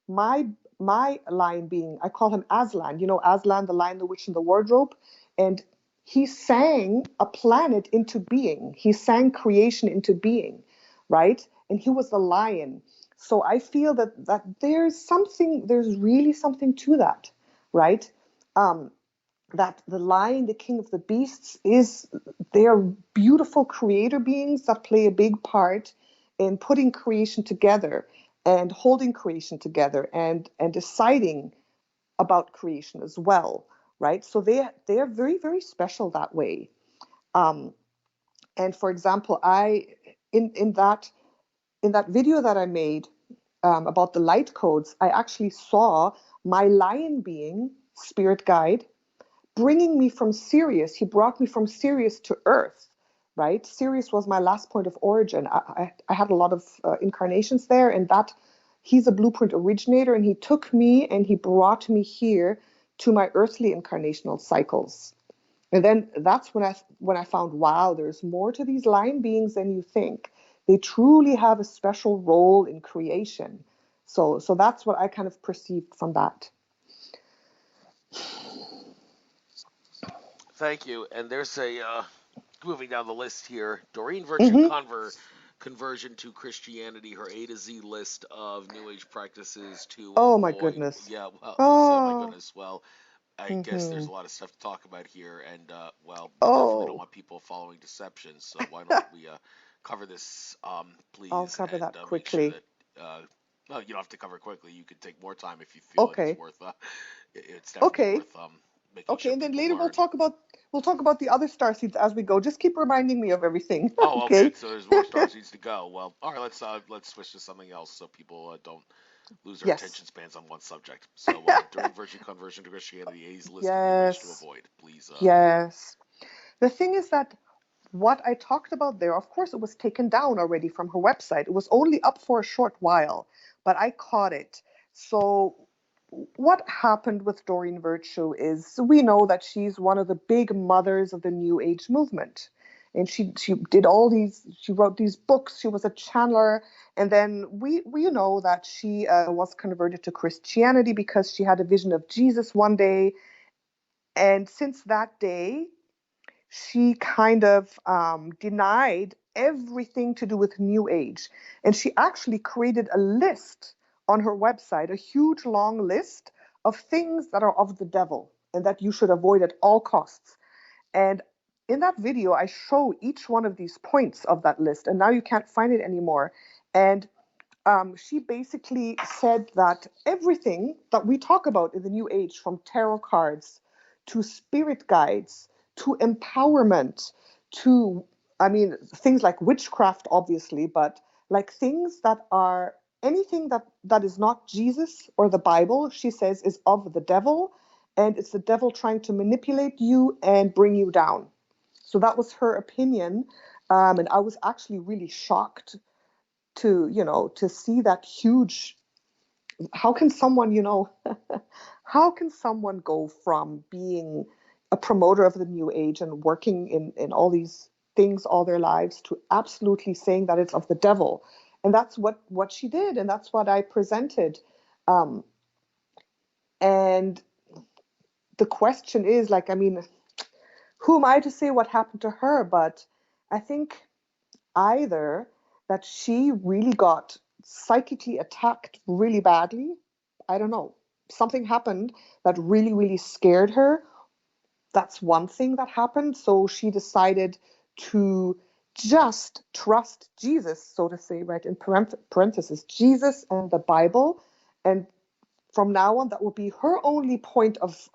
my my lion being, I call him Aslan. You know Aslan, the Lion, the Witch, and the Wardrobe, and he sang a planet into being. He sang creation into being, right? And he was the lion. So I feel that there's really something to that, right? Um, that the lion, the king of the beasts, they are beautiful creator beings that play a big part in putting creation together and holding creation together and deciding about creation as well, right? So they are very, very special that way. Um, and for example, in that video that I made about the light codes, I actually saw my lion being spirit guide bringing me from Sirius. He brought me from Sirius to Earth, right? Sirius was my last point of origin. I had a lot of incarnations there, and that he's a blueprint originator, and he took me and he brought me here to my earthly incarnational cycles. And then that's when I found, wow, there's more to these lion beings than you think. They truly have a special role in creation. So that's what I kind of perceived from that. Thank you. And there's moving down the list here, Doreen Virtue Mm-hmm. conversion to Christianity, her A to Z list of New Age practices to Oh my avoid. goodness. Yeah, well, you say, oh my Oh. goodness. Well, I guess there's Mm-hmm. a lot of stuff to talk about here, and well, we definitely don't Oh, want people following deception. So why don't we cover this, I'll please, cover and that make sure quickly. that well, you don't have to cover it quickly. You could take more time if you feel like it's Okay. worth. It's definitely Okay. worth making Okay. sure And then people later learn. we'll talk about the other star seeds as we go. Just keep reminding me of everything. Oh, okay. Okay. So there's more star seeds to go. Well, all right. Let's switch to something else so people don't lose their Yes. attention spans on one subject. So during Virtue Conversion to Christianity, A's listing New Age to Yes. avoid. Please. Yes. The thing is that what I talked about there, of course, it was taken down already from her website. It was only up for a short while, but I caught it. So, what happened with Doreen Virtue is we know that she's one of the big mothers of the New Age movement. And she did all these, she wrote these books, she was a channeler. And then we know that she was converted to Christianity because she had a vision of Jesus one day. And since that day, she kind of denied everything to do with New Age. And she actually created a list on her website, a huge long list of things that are of the devil and that you should avoid at all costs. And in that video, I show each one of these points of that list, and now you can't find it anymore. And she basically said that everything that we talk about in the New Age, from tarot cards to spirit guides to empowerment to, I mean, things like witchcraft, obviously, but like things that are anything that is not Jesus or the Bible, she says, is of the devil, and it's the devil trying to manipulate you and bring you down. So that was her opinion. And I was actually really shocked to to see that huge. How can someone how can someone go from being a promoter of the New Age and working in all these things all their lives to absolutely saying that it's of the devil? And that's what she did, and that's what I presented. And the question is, like, I mean, who am I to say what happened to her? But I think either that she really got psychically attacked really badly. I don't know. Something happened that really, really scared her. That's one thing that happened. So she decided to just trust Jesus, so to say, right? In parenthesis, Jesus and the Bible. And from now on, that will be her only point of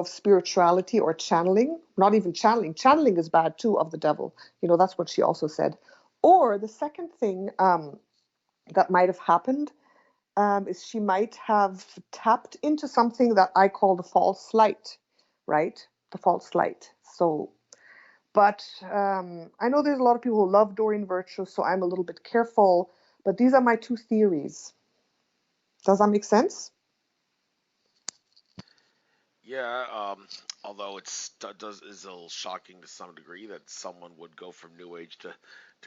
spirituality or channeling. Not even channeling. Channeling is bad too, of the devil. That's what she also said. Or the second thing that might have happened is she might have tapped into something that I call the false light, right? The false light. So, but I know there's a lot of people who love Doreen Virtue, so I'm a little bit careful. But these are my two theories. Does that make sense? Yeah, although does is a little shocking to some degree that someone would go from New Age to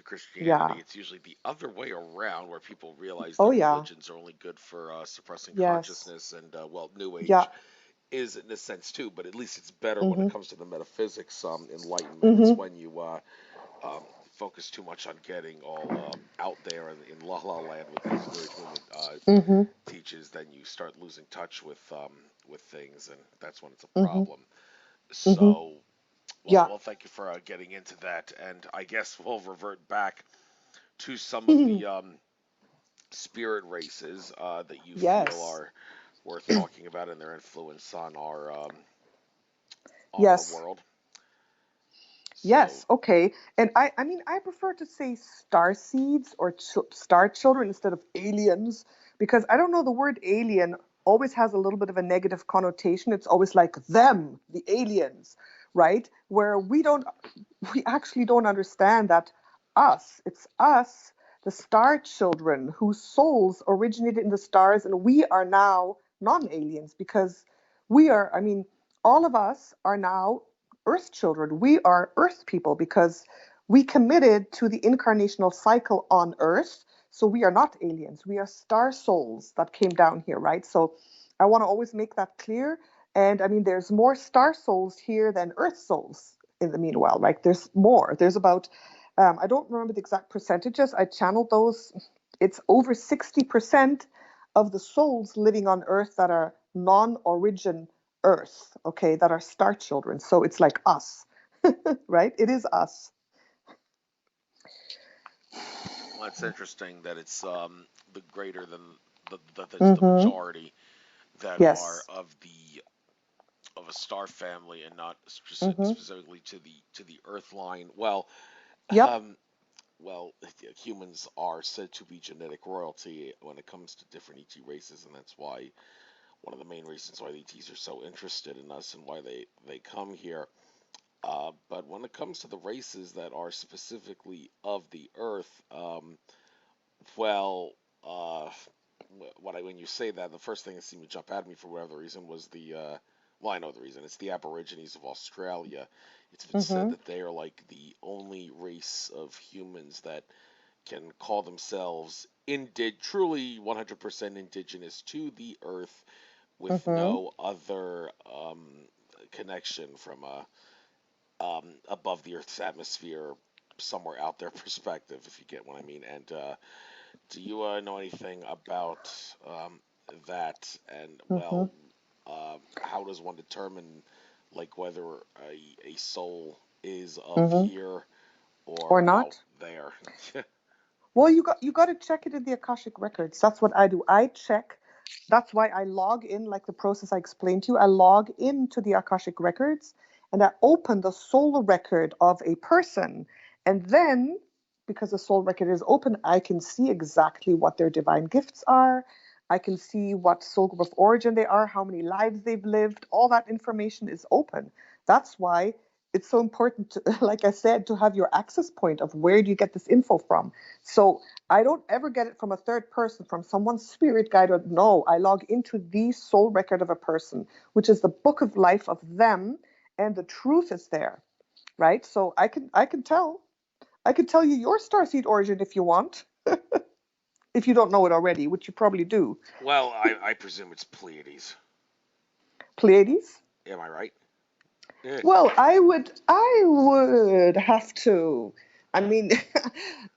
Christianity. Yeah. It's usually the other way around, where people realize Oh, their yeah. religions are only good for suppressing Yes. consciousness, and well, New Yeah. Age is in a sense too, but at least it's better when it Mm-hmm. comes to the metaphysics, enlightenment. It's Mm-hmm. when you focus too much on getting all out there in la la land with as the New Age movement Mm-hmm. teaches, then you start losing touch with things, and that's when it's a Mm-hmm. problem. Mm-hmm. So, well, Yeah. well, thank you for getting into that, and I guess we'll revert back to some of the spirit races that you feel Yes. are worth talking about and their influence on our Yes. world. So, Yes, okay. And I mean, I prefer to say star seeds or star children instead of aliens, because I don't know, the word alien always has a little bit of a negative connotation. It's always like them, the aliens, right? Where we actually don't understand that it's us, the star children whose souls originated in the stars, and we are now non-aliens because I mean, all of us are now Earth children. We are Earth people because we committed to the incarnational cycle on Earth. So we are not aliens. We are star souls that came down here, right? So I want to always make that clear. And I mean, there's more star souls here than Earth souls in the meanwhile, right? There's more. There's about, I don't remember the exact percentages. I channeled those. It's over 60% of the souls living on Earth that are non-origin Earth, okay, that are star children. So it's like us, right? It is us. Well, it's interesting that it's the greater than that's the Mm-hmm. majority that are Yes. of a star family and not Mm-hmm. specifically to the Earth line. Well, Yep. um, well, humans are said to be genetic royalty when it comes to different ET races, and that's why one of the main reasons why the ETs are so interested in us and why they come here. But when it comes to the races that are specifically of the Earth, well, uh, when you say that, the first thing that seemed to jump at me for whatever reason was well, I know the reason. It's the Aborigines of Australia. It's been said Mm-hmm. that they are like the only race of humans that can call themselves truly 100% indigenous to the Earth with Mm-hmm. no other connection from above the Earth's atmosphere, somewhere out there perspective, if you get what I mean. And do you know anything about that? And Mm-hmm. well, how does one determine like whether a soul is of Mm-hmm. here Or or out not? there? Well, you got to check it in the Akashic records. That's what I do. I check. That's why I log in, like the process I explained to you. I log into the Akashic records and I open the soul record of a person. And then, because the soul record is open, I can see exactly what their divine gifts are. I can see what soul group of origin they are, how many lives they've lived. All that information is open. That's why it's so important, to, like I said, to have your access point of where do you get this info from. So I don't ever get it from a third person, from someone's spirit guide. Or no, I log into the soul record of a person, which is the book of life of them, and the truth is there, right? So I can tell you your starseed origin if you want, if you don't know it already, which you probably do. Well, I presume it's Pleiades. Pleiades. Am I right? Yeah. Well, I would have to. I mean,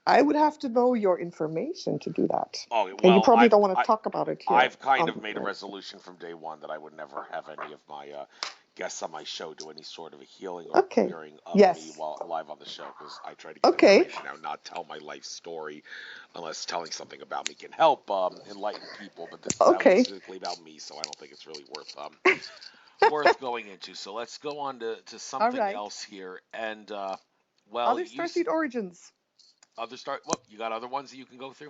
I would have to know your information to do that, Oh and you well, probably don't want to talk about it here. I've kind of made a resolution from day one that I would never have any of my guests on my show do any sort of a healing or Okay. clearing of me Yes. while live on the show because I try to get Okay. information out, not tell my life story, unless telling something about me can help enlighten people. But this is Okay. specifically about me, so I don't think it's really worth going into. So let's go on to All something right. else here, and well, Other starseed origins. other start. What you got? Other ones that you can go through?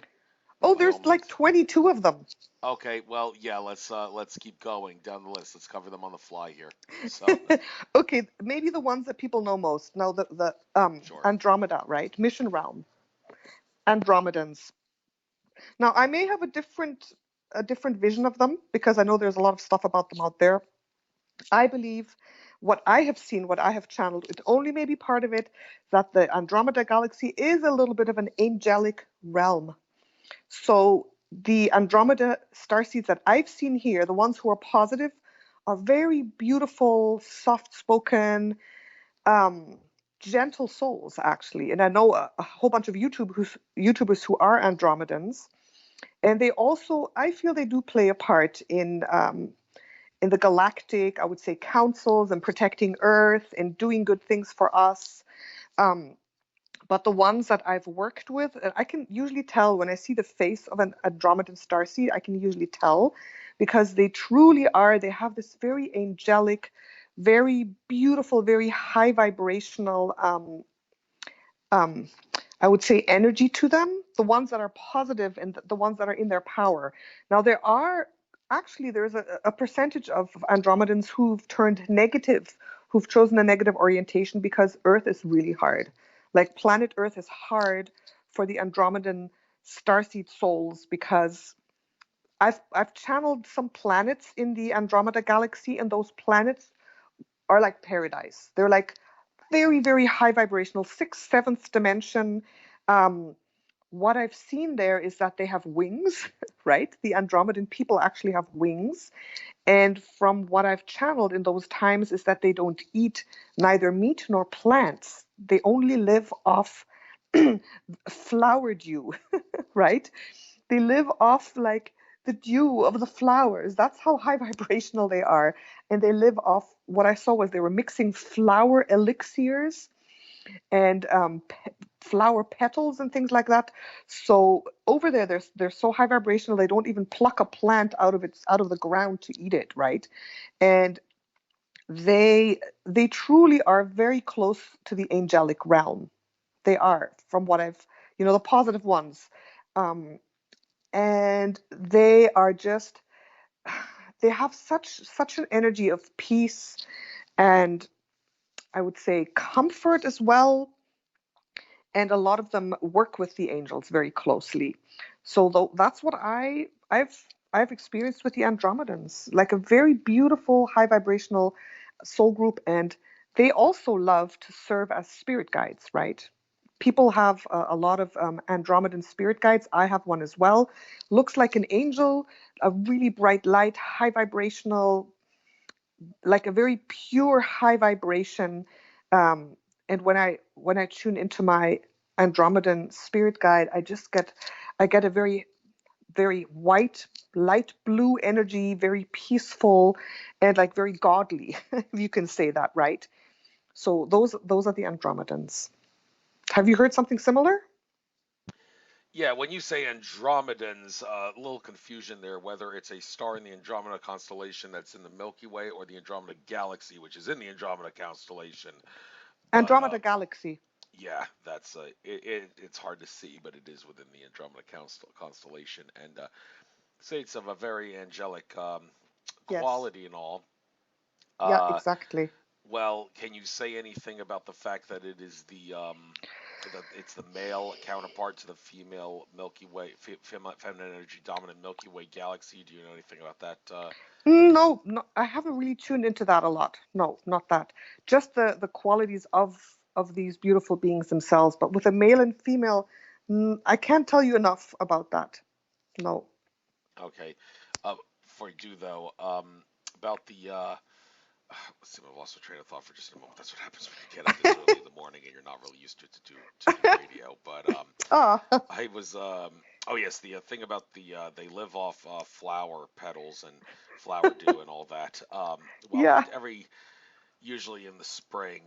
Oh, By all there's like means. 22 of them. Okay, well, yeah, let's keep going down the list. Let's cover them on the fly here. So, Okay, maybe the ones that people know most. Now the sure. Andromeda, right? Mission realm. Andromedans. Now I may have a different vision of them because I know there's a lot of stuff about them out there. I believe what I have seen, what I have channeled, it only may be part of it, that the Andromeda galaxy is a little bit of an angelic realm. So the Andromeda starseeds that I've seen here, the ones who are positive, are very beautiful, soft-spoken, um, gentle souls, actually. And I know a whole bunch of YouTubers who are Andromedans, and they also, I feel, they do play a part in the galactic, I would say, councils and protecting Earth and doing good things for us. Um, but the ones that I've worked with, I can usually tell when I see the face of an Andromedan starseed, I can usually tell because they truly are, they have this very angelic, very beautiful, very high vibrational, um, I would say, energy to them, the ones that are positive and the ones that are in their power. Now, there's a percentage of Andromedans who've turned negative, who've chosen a negative orientation because Earth is really hard. Like planet Earth is hard for the Andromedan starseed souls because I've channeled some planets in the Andromeda galaxy, and those planets are like paradise. They're like very, very high vibrational, sixth, seventh dimension. Um, what I've seen there is that they have wings, right? The Andromedan people actually have wings. And from what I've channeled in those times is that they don't eat neither meat nor plants. They only live off flower dew, right? They live off like the dew of the flowers. That's how high vibrational they are. And they live off, what I saw was they were mixing flower elixirs and flower petals and things like that. So over there, they're so high vibrational they don't even pluck a plant out of the ground to eat it, right? And they truly are very close to the angelic realm. They are, from what I've, the positive ones. Um, and they are just, they have such an energy of peace and, I would say, comfort as well. And a lot of them work with the angels very closely. So that's what I've experienced with the Andromedans, like a very beautiful high vibrational soul group, and they also love to serve as spirit guides, right? People have a lot of Andromedan spirit guides. I have one as well. Looks like an angel, a really bright light, high vibrational, like a very pure high vibration. And when I tune into my Andromedan spirit guide, I get a very white, light blue energy, very peaceful, and like very godly, if you can say that, right? So those are the Andromedans. Have you heard something similar? Yeah, when you say Andromedans, a little confusion there, whether it's a star in the Andromeda constellation that's in the Milky Way or the Andromeda Galaxy, which is in the Andromeda constellation. But Andromeda Galaxy. yeah, that's it's hard to see, but it is within the Andromeda constellation, and say it's of a very angelic Yes. quality and all. Yeah, Uh, exactly. well, can you say anything about the fact that it is that it's the male counterpart to the female Milky Way, feminine energy dominant Milky Way galaxy? Do you know anything about that? No, no, I haven't really tuned into that a lot. No, not that. Just the qualities of these beautiful beings themselves. But with a male and female, I can't tell you enough about that. No. Okay. Before you do though, about the let's see, I've lost my train of thought for just a moment. That's what happens when you get up this early in the morning and you're not really used to do radio. But Ah, I was oh yes, the thing about the they live off flower petals and flower dew and all that. Well, yeah. every usually in the spring,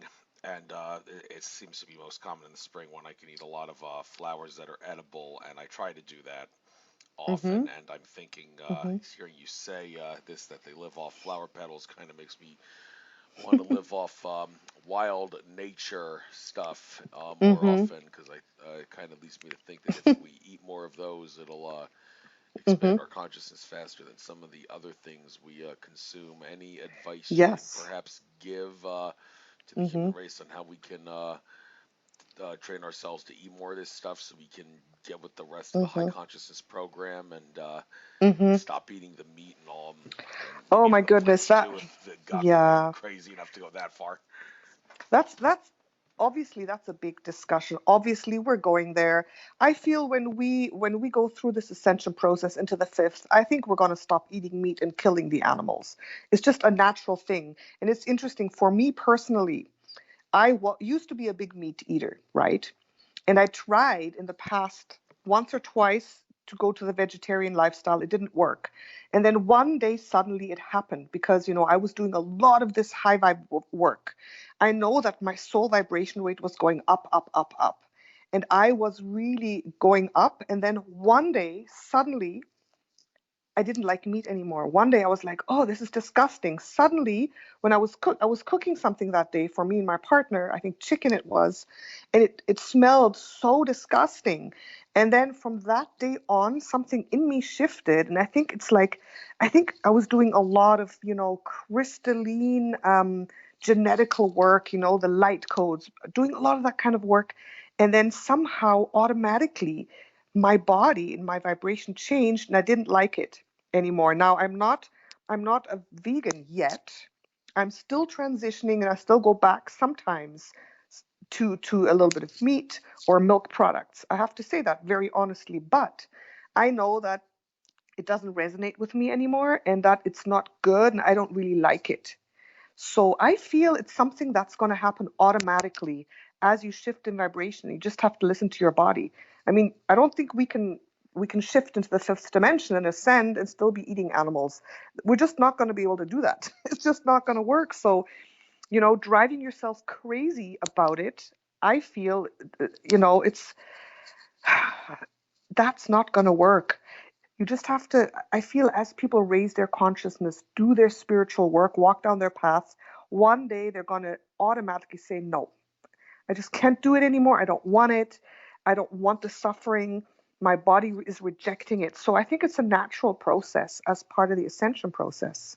and it seems to be most common in the spring when I can eat a lot of flowers that are edible, and I try to do that often. Mm-hmm. And I'm thinking, Mm-hmm. hearing you say this that they live off flower petals kind of makes me want to live off wild nature stuff more Mm-hmm. often because I it kind of leads me to think that if we eat more of those, it'll Mm-hmm. expand our consciousness faster than some of the other things we consume. Any advice you could Yes. perhaps give to the Mm-hmm. human race on how we can train ourselves to eat more of this stuff so we can get with the rest of the high Mm-hmm. consciousness program and Mm-hmm. stop eating the meat and all, and Oh maybe my even the goodness, plants that, too, if God forbid we're yeah. crazy enough to go that far. That's obviously that's a big discussion. Obviously, we're going there. I feel when we go through this ascension process into the fifth, I think we're going to stop eating meat and killing the animals. It's just a natural thing. And it's interesting for me personally. Used to be a big meat eater, right? And I tried in the past once or twice to go to the vegetarian lifestyle. It didn't work. And then one day suddenly it happened because, I was doing a lot of this high vibe work. I know that my soul vibration rate was going up, up, up, up. And I was really going up. And then one day, suddenly, I didn't like meat anymore. One day I was like, "Oh, this is disgusting." Suddenly, when I was cooking something that day for me and my partner, I think chicken it was, and it smelled so disgusting. And then from that day on, something in me shifted, and I think I was doing a lot of, crystalline genetical work, the light codes, doing a lot of that kind of work, and then somehow automatically my body and my vibration changed, and I didn't like it anymore. Now I'm not a vegan yet. I'm still transitioning and I still go back sometimes to a little bit of meat or milk products. I have to say that very honestly, but I know that it doesn't resonate with me anymore and that it's not good and I don't really like it. So I feel it's something that's going to happen automatically as you shift in vibration. You just have to listen to your body. I mean, I don't think we can we can shift into the fifth dimension and ascend and still be eating animals. We're just not going to be able to do that. It's just not going to work. So, driving yourself crazy about it, I feel, it's that's not going to work. You just have to, I feel, as people raise their consciousness, do their spiritual work, walk down their paths, one day they're going to automatically say, no, I just can't do it anymore. I don't want it. I don't want the suffering. My body is rejecting it. So I think it's a natural process as part of the ascension process.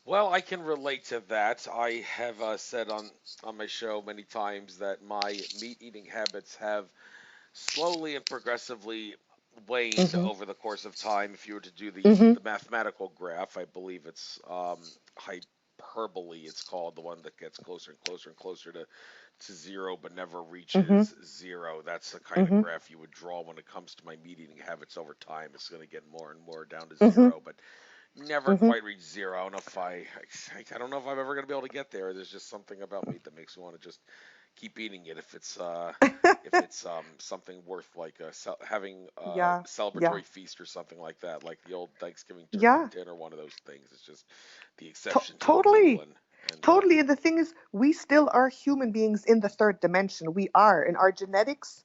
Well, I can relate to that. I have said on my show many times that my meat eating habits have slowly and progressively waned Mm-hmm. over the course of time. If you were to do Mm-hmm. the mathematical graph, I believe it's hyperbole. It's called, the one that gets closer and closer and closer to zero, but never Mm-hmm. reaches zero. That's the kind of Mm-hmm. graph you would draw when it comes to my meat eating habits over time. It's going to get more and more down to Mm-hmm. zero, but never Mm-hmm. quite reach zero. I don't know if I don't know if I'm ever going to be able to get there. There's just something about meat that makes me want to just keep eating it if it's something worth like having a Yeah. Yeah. celebratory feast or something like that, like the old Thanksgiving turkey Yeah. dinner, one of those things. It's just the exception to the rule, Totally. and Totally. And the thing is, we still are human beings in the third dimension. We are, and our genetics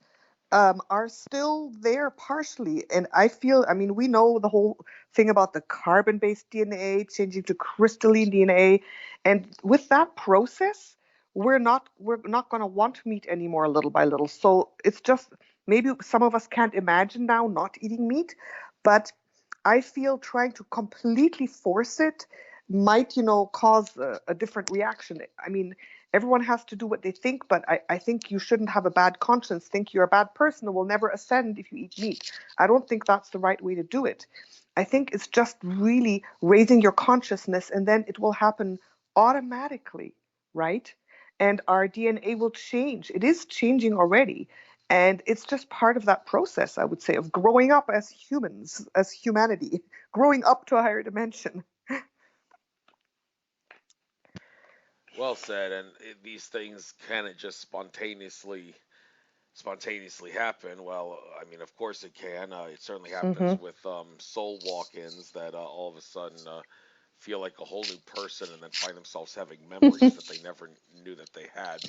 are still there partially. And I feel, I mean, we know the whole thing about the carbon-based DNA changing to crystalline DNA, and with that process, we're not going to want meat anymore, little by little. So it's just, maybe some of us can't imagine now not eating meat, but I feel trying to completely force it might, cause a different reaction. I mean, everyone has to do what they think, but I think you shouldn't have a bad conscience, think you're a bad person and will never ascend if you eat meat. I don't think that's the right way to do it. I think it's just really raising your consciousness, and then it will happen automatically, right? And our DNA will change. It is changing already. And it's just part of that process, I would say, of growing up as humans, as humanity, growing up to a higher dimension. well said. And these things kind of just spontaneously happen. Well, I mean, of course it can. It certainly Mm-hmm. happens with soul walk-ins that all of a sudden feel like a whole new person, and then find themselves having memories that they never knew that they had,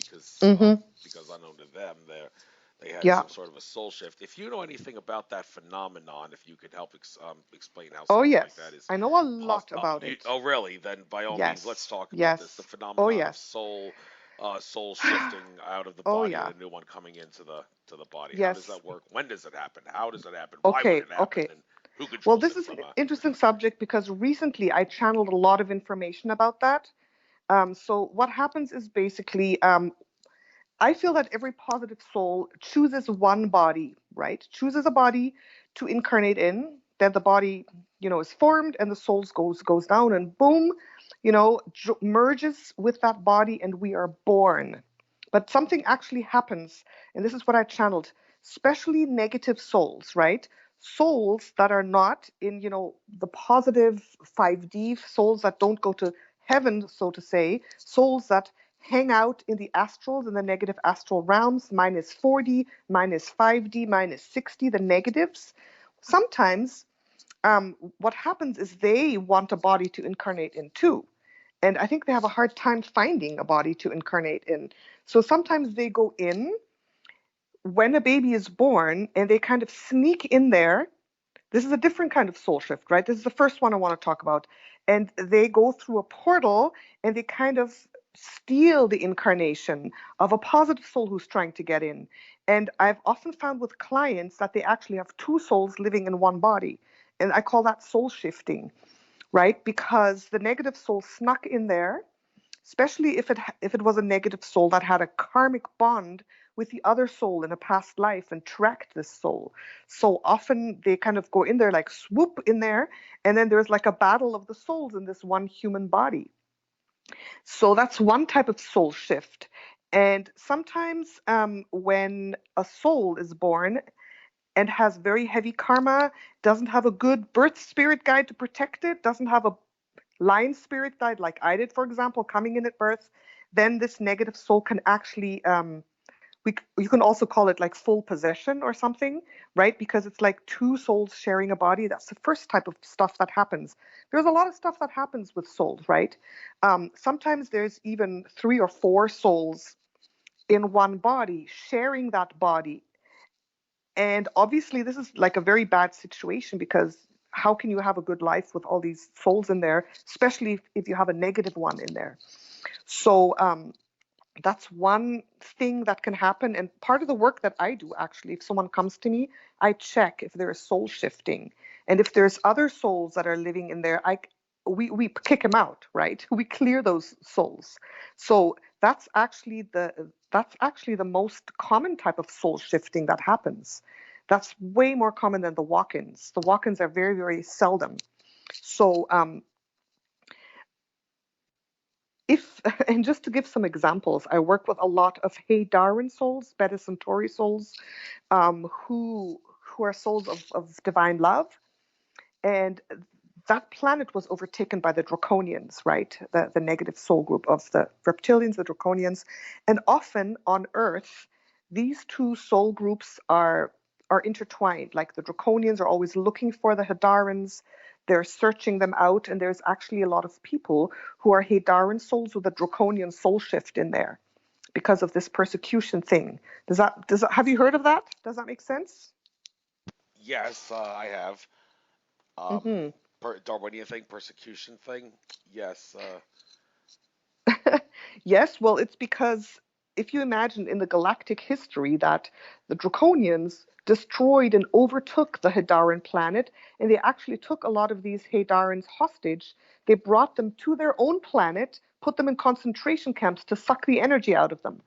Mm-hmm. because unknown to them, they had Yeah. some sort of a soul shift. If you know anything about that phenomenon, if you could help explain how Oh, something like yes. that is I know a lot possible. about it. Oh, really? Then by all means, let's Yes. talk about this. The Yes. Oh, phenomenon of yes. soul shifting out of the Oh, body and yeah. a new one coming into the body. How does Yes. that work? When does it happen? How does it happen? Why would Okay. it happen? Okay. And who Well, controls this it is an from interesting subject because recently I channeled a lot of information about that. So what happens is basically, I feel that every positive soul chooses one body, right? Chooses a body to incarnate in. Then the body, is formed, and the soul goes down, and boom, merges with that body, and we are born. But something actually happens, and this is what I channeled. Especially negative souls, right? Souls that are not in, the positive 5D, souls that don't go to heaven, so to say, souls that hang out in the astrals, in the negative astral realms, minus 4D, minus 5D, minus 60, the negatives. Sometimes what happens is they want a body to incarnate in too. And I think they have a hard time finding a body to incarnate in. So sometimes they go in when a baby is born and they kind of sneak in there. This is a different kind of soul shift, right? This is the first one I want to talk about. And they go through a portal and they kind of steal the incarnation of a positive soul who's trying to get in. And I've often found with clients that they actually have two souls living in one body. And I call that soul shifting, right? Because the negative soul snuck in there, especially if it was a negative soul that had a karmic bond with the other soul in a past life and tracked this soul. So often they kind of go in there, like swoop in there, and then there's like a battle of the souls in this one human body. So that's one type of soul shift. And sometimes when a soul is born and has very heavy karma, doesn't have a good birth spirit guide to protect it, doesn't have a line spirit guide like I did, for example, coming in at birth, then this negative soul can actually you can also call it like full possession or something, right? Because it's like two souls sharing a body. That's the first type of stuff that happens. There's a lot of stuff that happens with souls, right? Sometimes there's even 3 or 4 souls in one body sharing that body. And obviously, this is like a very bad situation, because how can you have a good life with all these souls in there, especially if you have a negative one in there? So that's one thing that can happen. And part of the work that I do, actually, if someone comes to me, I check if there is soul shifting. And if there's other souls that are living in there, we kick them out, right? We clear those souls. So that's actually the most common type of soul shifting that happens. That's way more common than the walk-ins. The walk-ins are very, very seldom. So if and just to give some examples, I work with a lot of Haydaran souls, Beta Centauri souls, who are souls of divine love, and that planet was overtaken by the Draconians, right? The negative soul group of the reptilians, the Draconians, and often on Earth, these two soul groups are intertwined. Like the Draconians are always looking for the Hadarans, they're searching them out, and there's actually a lot of people who are Haydaran souls with a Draconian soul shift in there because of this persecution thing. Have you heard of that? Does that make sense? Yes, I have. Um, Hmm. Darwinian thing, persecution thing. Yes. Yes, well, it's because if you imagine in the galactic history that the Draconians destroyed and overtook the Hadaran planet, and they actually took a lot of these Hadarans hostage. They brought them to their own planet, put them in concentration camps to suck the energy out of them,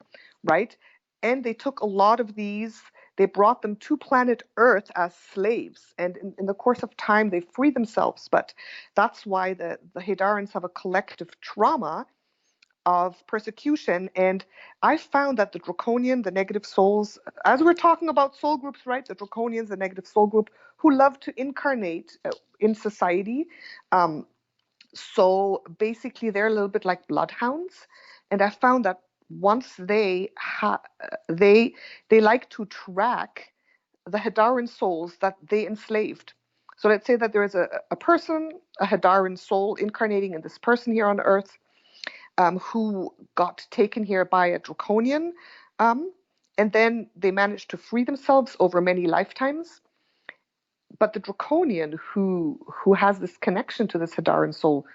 right? And they took a lot of these, they brought them to planet Earth as slaves. And in the course of time, they freed themselves. But that's why the Hadarans have a collective trauma of persecution. And I found that the Draconian, the negative souls, as we're talking about soul groups, right? The Draconians, the negative soul group, who love to incarnate in society. Um, so basically, they're a little bit like bloodhounds. And I found that once they like to track the Hadaran souls that they enslaved. So let's say that there is a person, a Hadaran soul incarnating in this person here on Earth, who got taken here by a draconian, um, and then they managed to free themselves over many lifetimes. But the draconian who has this connection to this Hadaran soul,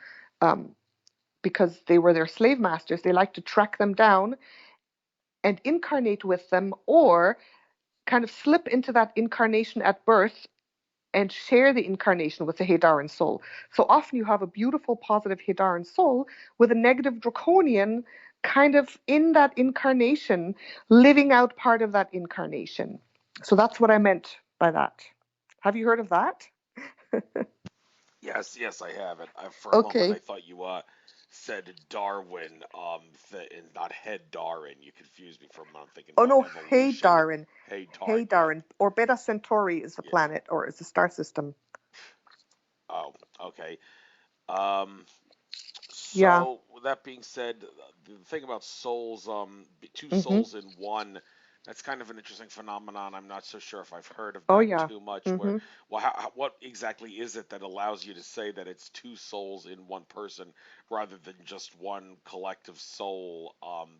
um, because they were their slave masters, they like to track them down and incarnate with them, or kind of slip into that incarnation at birth and share the incarnation with the Hadaran soul. So often you have a beautiful, positive Hadaran soul with a negative draconian kind of in that incarnation, living out part of that incarnation. So that's what I meant by that. Have you heard of that? Yes, yes, I have it. For a moment, I Okay. thought you said Darwin, and not head Darwin. You confused me for a moment. I'm thinking Oh about no, evolution. Haydaran. Hey, Darn, yeah, Haydaran. Or Beta Centauri is the yeah. planet, or is the star system. Oh, okay. Um, Yeah. so with that being said, the thing about souls, two Mm-hmm. souls in one, that's kind of an interesting phenomenon. I'm not so sure if I've heard of Oh that yeah. too much. Where, Mm-hmm. well, what exactly is it that allows you to say that it's two souls in one person rather than just one collective soul,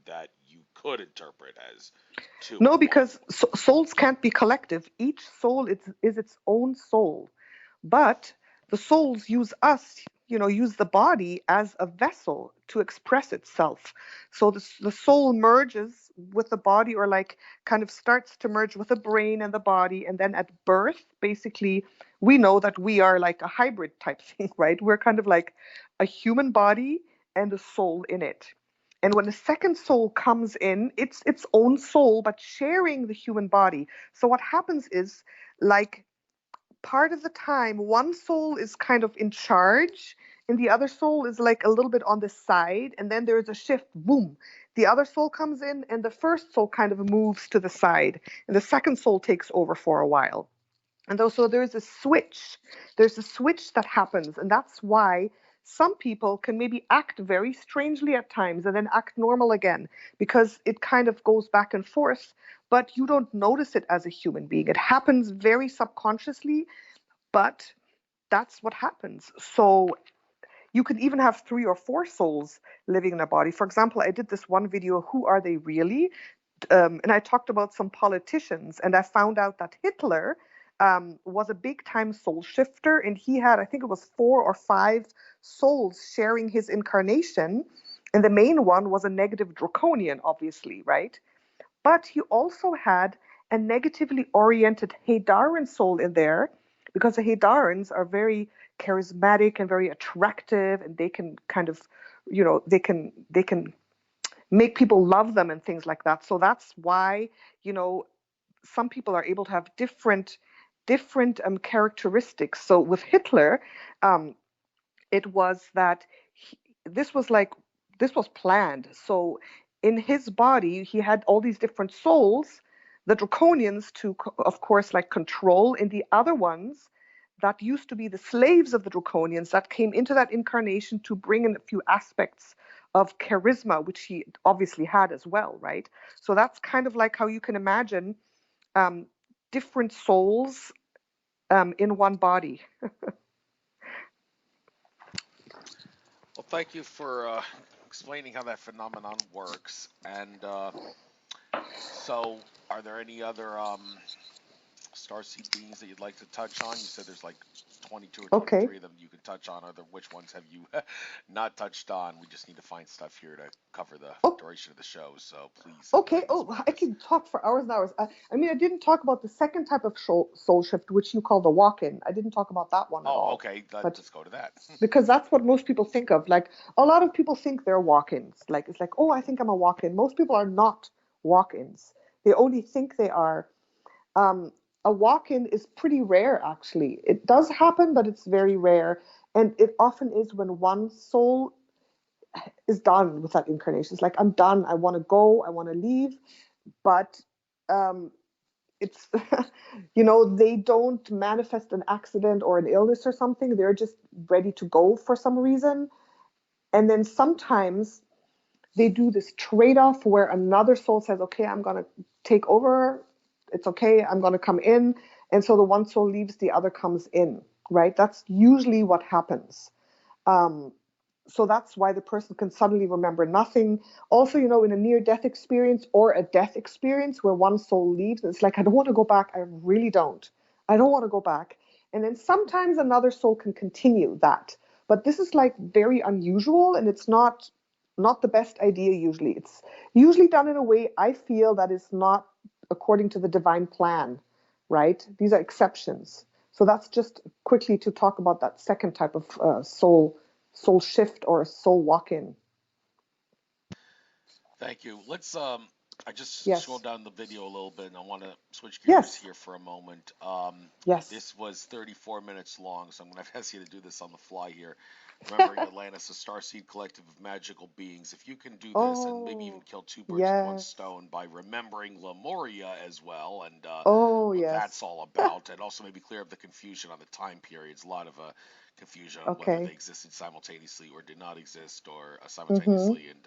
that you could interpret as two No, in one? because souls can't be collective. Each soul is its own soul. But the souls use us, use the body as a vessel to express itself. So the soul merges with the body, or like kind of starts to merge with the brain and the body. And then at birth, basically, we know that we are like a hybrid type thing, right? We're kind of like a human body and a soul in it. And when the second soul comes in, it's its own soul, but sharing the human body. So what happens is, like, part of the time, one soul is kind of in charge, and the other soul is like a little bit on the side. And then there's a shift, boom. The other soul comes in, and the first soul kind of moves to the side, and the second soul takes over for a while. And so there's a switch. There's a switch that happens, and that's why some people can maybe act very strangely at times and then act normal again, because it kind of goes back and forth, but you don't notice it as a human being. It happens very subconsciously, but that's what happens. So you can even have 3 or 4 souls living in a body. For example, I did this one video, Who Are They Really? And I talked about some politicians, and I found out that Hitler was a big time soul shifter, and he had, I think it was 4 or 5 souls sharing his incarnation. And the main one was a negative draconian, obviously, right? But he also had a negatively oriented Hadaran soul in there, because the Hadarans are very charismatic and very attractive, and they can kind of, they can make people love them and things like that. So that's why, some people are able to have different characteristics. So with Hitler, um, it was that this was like, this was planned. So in his body, he had all these different souls, the draconians to, of course, like control, and the other ones that used to be the slaves of the draconians that came into that incarnation to bring in a few aspects of charisma, which he obviously had as well, right? So that's kind of like how you can imagine um, different souls in one body. Well, thank you for explaining how that phenomenon works. And so, are there any other starseed beings that you'd like to touch on? You said there's like 22 or Okay. 23 of them you can touch on. Which ones have you not touched on? We just need to find stuff here to cover the Oh, duration of the show. So please, okay. enlighten us Oh, with I this. can talk for hours and hours. I mean, I didn't talk about the second type of soul shift, which you call the walk-in. I didn't talk about that one at Oh, all. okay. But Let's go to that. because that's what most people think of. Like, a lot of people think they're walk-ins. Like, it's like, oh, I think I'm a walk-in. Most people are not walk-ins. They only think they are. Um, a walk-in is pretty rare, actually. It does happen, but it's very rare. And it often is when one soul is done with that incarnation. It's like, I'm done. I want to go. I want to leave. But um, it's, they don't manifest an accident or an illness or something. They're just ready to go for some reason. And then sometimes they do this trade-off where another soul says, okay, I'm going to take over. It's okay. I'm going to come in. And so the one soul leaves, the other comes in, right? That's usually what happens. Um, so that's why the person can suddenly remember nothing. Also, in a near-death experience or a death experience where one soul leaves, it's like, I don't want to go back. I really don't. I don't want to go back. And then sometimes another soul can continue that. But this is like very unusual, and it's not the best idea usually. It's usually done in a way I feel that is not according to the divine plan, right? These are exceptions. So that's just quickly to talk about that second type of soul shift or soul walk-in. Thank you. I just scrolled Yes. down the video a little bit, and I want to switch gears Yes. here for a moment. Yes. This was 34 minutes long, so I'm going to ask you to do this on the fly here. Remembering Atlantis, a starseed collective of magical beings. If you can do this, and maybe even Oh, kill two birds with one yes. stone by remembering Lemuria as well, and Oh, what that's yes. all about, and also maybe clear up the confusion on the time periods. A lot of confusion on whether they Okay. existed simultaneously or did not exist, or Mm-hmm. simultaneously, and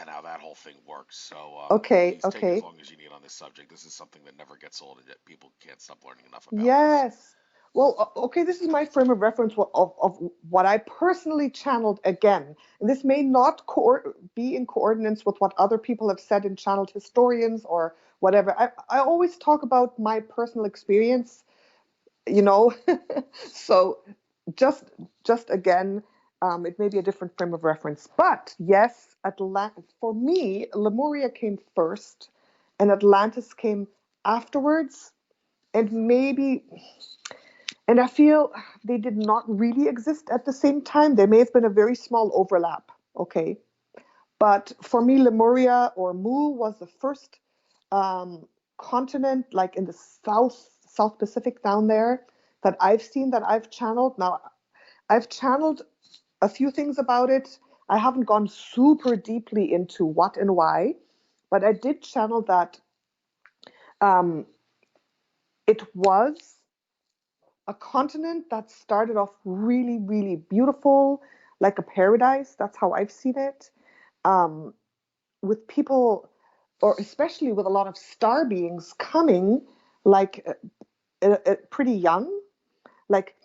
how that whole thing works. So Okay. please take as Okay. long as you need on this subject. This is something that never gets old, and that people can't stop learning enough about this. Yes. Well, okay, this is my frame of reference of what I personally channeled again. And this may not be in coordinates with what other people have said in channeled historians or whatever. I always talk about my personal experience, you know. So just just again, it may be a different frame of reference. But yes, for me, Lemuria came first and Atlantis came afterwards. And maybe, and I feel they did not really exist at the same time. There may have been a very small overlap, okay? But for me, Lemuria or Mu was the first um, continent, like in the South Pacific down there, that I've seen, that I've channeled. Now, I've channeled a few things about it. I haven't gone super deeply into what and why, but I did channel that um, it was a continent that started off really, really beautiful, like a paradise. That's how I've seen it. Um, with people, or especially with a lot of star beings coming, like pretty young, like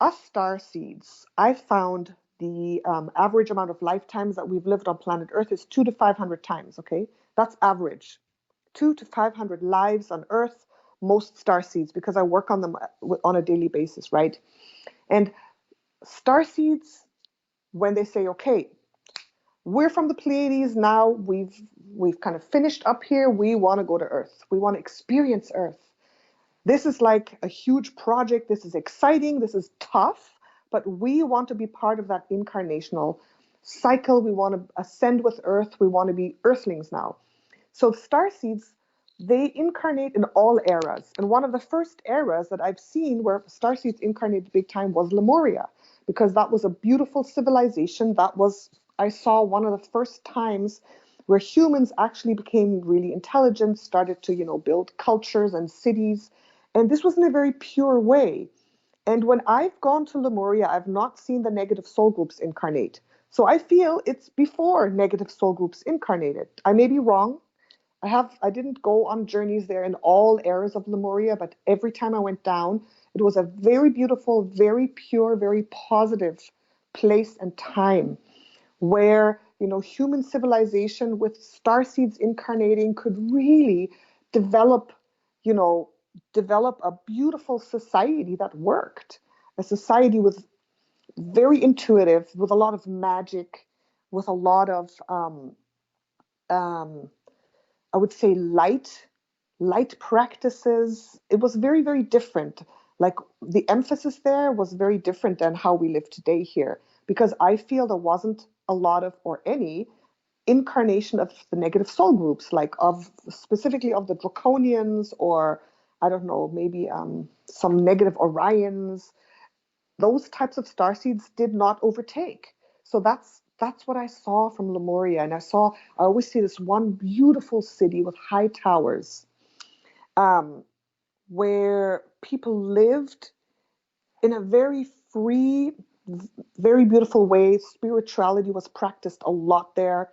us star seeds. I found the average amount of lifetimes that we've lived on planet Earth is 200 to 500 times. Okay, that's average. 200 to 500 lives on Earth. Most star seeds, because I work on them on a daily basis, right? And star seeds, when they say, okay, we're from the Pleiades now, we've kind of finished up here, we want to go to Earth, we want to experience Earth. This is like a huge project, this is exciting, this is tough, but we want to be part of that incarnational cycle. We want to ascend with Earth, we want to be Earthlings now. So star seeds, they incarnate in all eras. And one of the first eras that I've seen where star seeds incarnated big time was Lemuria, because that was a beautiful civilization. I saw one of the first times where humans actually became really intelligent, started to, build cultures and cities. And this was in a very pure way. And when I've gone to Lemuria, I've not seen the negative soul groups incarnate. So I feel it's before negative soul groups incarnated. I may be wrong. I didn't go on journeys there in all eras of Lemuria, but every time I went down, it was a very beautiful, very pure, very positive place and time where, human civilization with star seeds incarnating could really develop, you know, develop a beautiful society that worked. A society with very intuitive, with a lot of magic, with a lot of um, I would say light practices. It was very, very different. Like the emphasis there was very different than how we live today here, because I feel there wasn't a lot of or any incarnation of the negative soul groups, like of specifically of the draconians, or I don't know, maybe some negative Orions. Those types of starseeds did not overtake. So that's what I saw from Lemuria. And I always see this one beautiful city with high towers, um, where people lived in a very free, very beautiful way. Spirituality was practiced a lot there.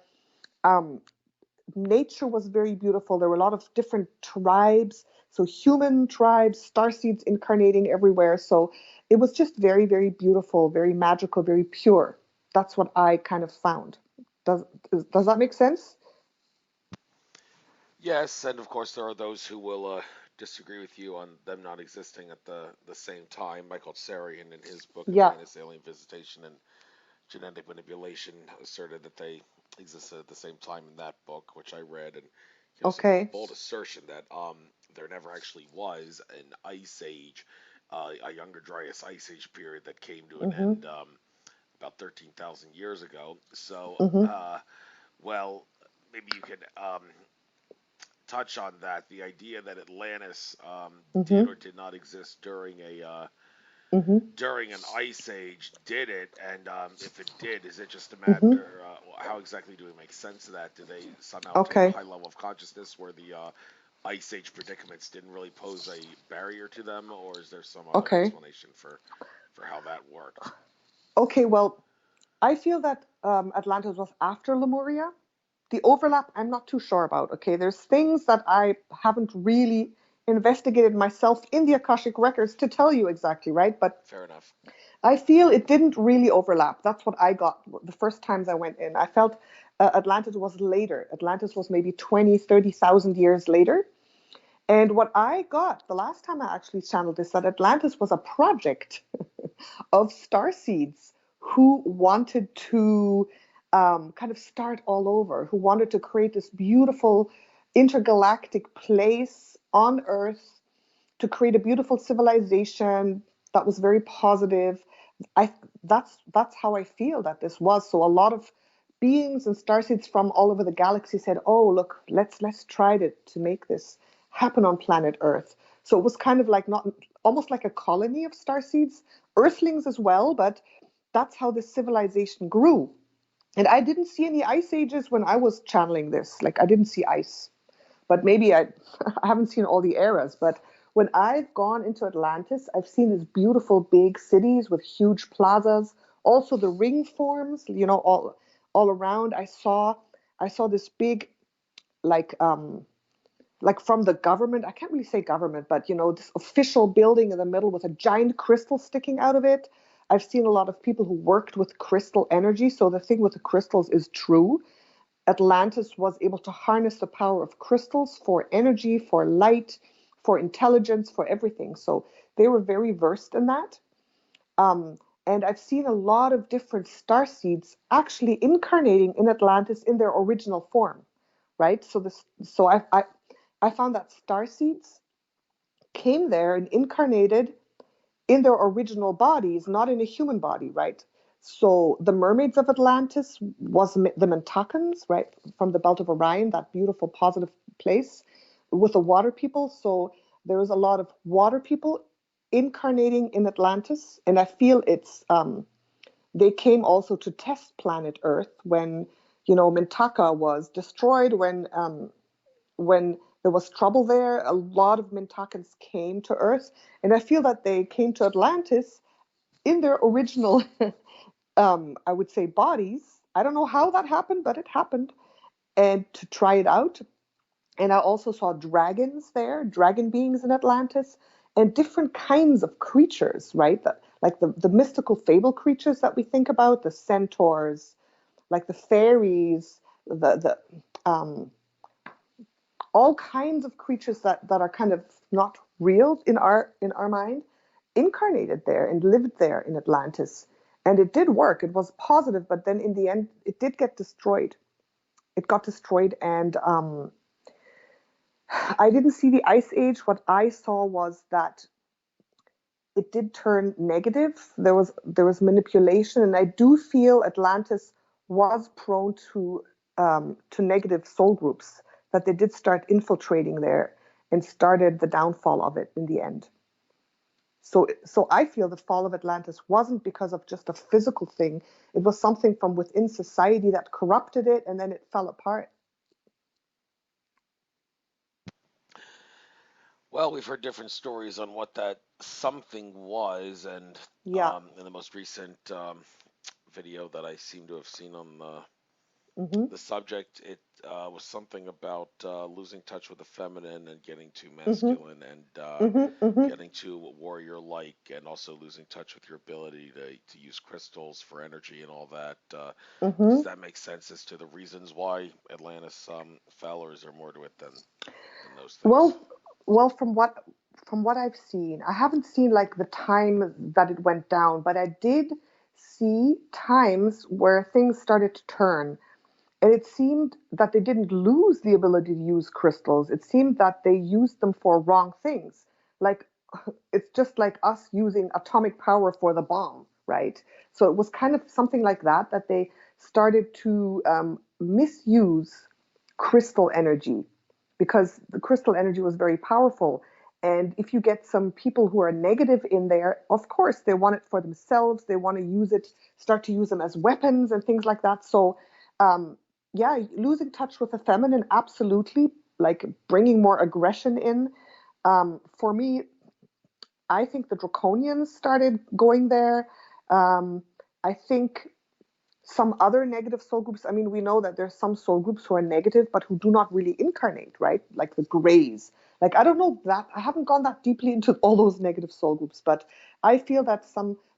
Um, Nature was very beautiful. There were a lot of different tribes, so human tribes, starseeds incarnating everywhere. So it was just very, very beautiful, very magical, very pure. That's what I kind of found. Does does that make sense? Yes, and of course there are those who will disagree with you on them not existing at the same time. Michael Tsarian, in his book Yeah. Atlantis, Alien Visitation and Genetic Manipulation, asserted that they existed at the same time in that book, which I read, and gives a Okay. bold assertion that there never actually was an ice age, a Younger Dryas ice age period that came to an Mhm. end about 13,000 years ago. So, Mhm. well, maybe you could touch on that. The idea that Atlantis did Mhm. or did not exist Mhm. during an ice age, did it? And if it did, is it just a Mhm. matter? How exactly do we make sense of that? Do they somehow attain a Okay. high level of consciousness where the ice age predicaments didn't really pose a barrier to them, or is there some other Okay. explanation for how that worked? Okay. Well, I feel that Atlantis was after Lemuria. The overlap, I'm not too sure about. Okay, there's things that I haven't really investigated myself in the Akashic records to tell you exactly, right? But Fair enough. I feel it didn't really overlap. That's what I got the first times I went in. I felt Atlantis was later. Atlantis was maybe 20, 30,000 years later. And what I got the last time I actually channeled this, that Atlantis was a project of starseeds who wanted to kind of start all over, who wanted to create this beautiful intergalactic place on Earth to create a beautiful civilization that was very positive. I that's how I feel that this was. So a lot of beings and starseeds from all over the galaxy said, "Oh, look, let's try to make this happen on planet Earth." So it was kind of like not almost like a colony of starseeds, Earthlings as well, but that's how this civilization grew. And I didn't see any ice ages when I was channeling this. Like I didn't see ice, but maybe I I haven't seen all the eras. But when I've gone into Atlantis, I've seen these beautiful big cities with huge plazas. Also, the ring forms, all around. I saw this big, like like from the government. I can't really say government, but this official building in the middle with a giant crystal sticking out of it. I've seen a lot of people who worked with crystal energy. So the thing with the crystals is true. Atlantis was able to harness the power of crystals for energy, for light, for intelligence, for everything. So they were very versed in that. Um, and I've seen a lot of different star seeds actually incarnating in Atlantis in their original form, right? So I found that star seeds came there and incarnated in their original bodies, not in a human body, right? So the mermaids of Atlantis was the Mentacans, right, from the belt of Orion, that beautiful positive place with the water people. So there was a lot of water people incarnating in Atlantis, and I feel they came also to test planet Earth when Mintaka was destroyed, when there was trouble there. A lot of Mintakans came to Earth, and I feel that they came to Atlantis in their original, I would say, bodies. I don't know how that happened, but it happened, and to try it out. And I also saw dragons there, dragon beings in Atlantis, and different kinds of creatures, right? Like the mystical fable creatures that we think about, the centaurs, like the fairies, the all kinds of creatures that are kind of not real in our mind, incarnated there and lived there in Atlantis. And it did work. It was positive, but then in the end, it did get destroyed. It got destroyed, and I didn't see the ice age. What I saw was that it did turn negative. There was manipulation, and I do feel Atlantis was prone to negative soul groups, that they did start infiltrating there and started the downfall of it in the end. So I feel the fall of Atlantis wasn't because of just a physical thing. It was something from within society that corrupted it, and then it fell apart. Well, we've heard different stories on what that something was, and Yeah. in the most recent video that I seem to have seen on Mm-hmm. the subject, it was something about losing touch with the feminine and getting too Mm-hmm. masculine, and Mm-hmm. Mm-hmm. getting too warrior-like, and also losing touch with your ability to use crystals for energy and all that. Mm-hmm. Does that make sense as to the reasons why Atlantis fell, or is there more to it than those things? Well, well, from what I've seen, I haven't seen like the time that it went down, but I did see times where things started to turn. And it seemed that they didn't lose the ability to use crystals. It seemed that they used them for wrong things. Like it's just like us using atomic power for the bomb, right? So it was kind of something like that, that they started to misuse crystal energy, because the crystal energy was very powerful. And if you get some people who are negative in there, of course, they want it for themselves. They want to use it, start to use them as weapons and things like that. So, yeah, losing touch with the feminine, absolutely, like bringing more aggression in. For me, I think the Draconians started going there. Um, I think some other negative soul groups. I mean, we know that there's some soul groups who are negative, but who do not really incarnate, right? Like the Greys. Like, I don't know that, I haven't gone that deeply into all those negative soul groups, but I feel that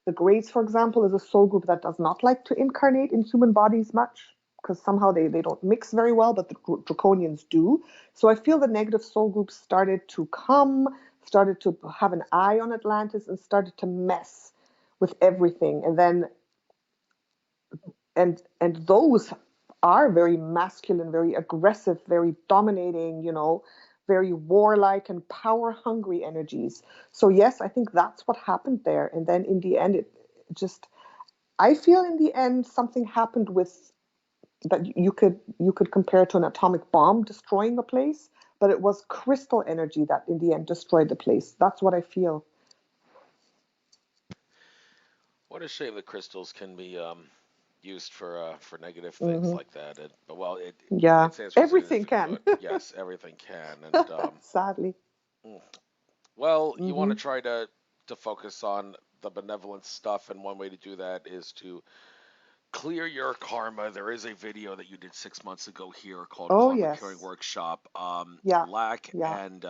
the Greys, for example, is a soul group that does not like to incarnate in human bodies much, because somehow they don't mix very well, but the Draconians do. So I feel the negative soul groups started to come, started to have an eye on Atlantis, and started to mess with everything. And then and those are very masculine, very aggressive, very dominating, very warlike and power hungry energies. So yes, I think that's what happened there. And then in the end, it just, I feel in the end something happened with that you could compare to an atomic bomb destroying a place, but it was crystal energy that in the end destroyed the place. That's what I feel. What a shame that crystals can be used for negative things Hmm. like that. But well, Yeah, it stands to reason everything if it can. could. Yes, everything can. And Sadly. mm, Well, you want to Mm-hmm. try to focus on the benevolent stuff, and one way to do that is to clear your karma. There is a video that you did 6 months ago here called Oh, Karma Curing yes. Workshop. Yeah. Lack Yeah. and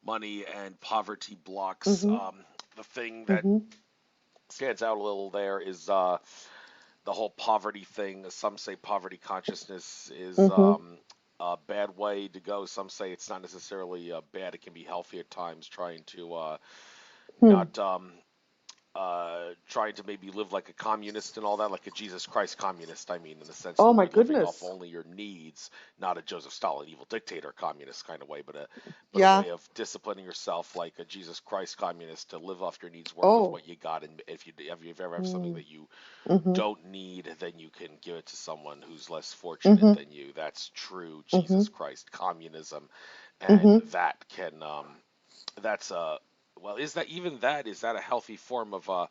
money and poverty blocks. Mm-hmm. The thing that Mm-hmm. stands out a little there is the whole poverty thing. Some say poverty consciousness is Mm-hmm. a bad way to go. Some say it's not necessarily bad. It can be healthy at times, trying to Hmm. not trying to maybe live like a communist and all that, like a Jesus Christ communist. I mean, in the sense Oh that my you're living off goodness. only your needs, not a Joseph Stalin, evil dictator communist kind of way, but a Yeah. way of disciplining yourself like a Jesus Christ communist to live off your needs, work with Oh. what you got, and if you ever have something Mm. that you Mm-hmm. don't need, then you can give it to someone who's less fortunate Mm-hmm. than you. That's true Mm-hmm. Jesus Christ communism, and Mm-hmm. that can that's well, is that a healthy form of a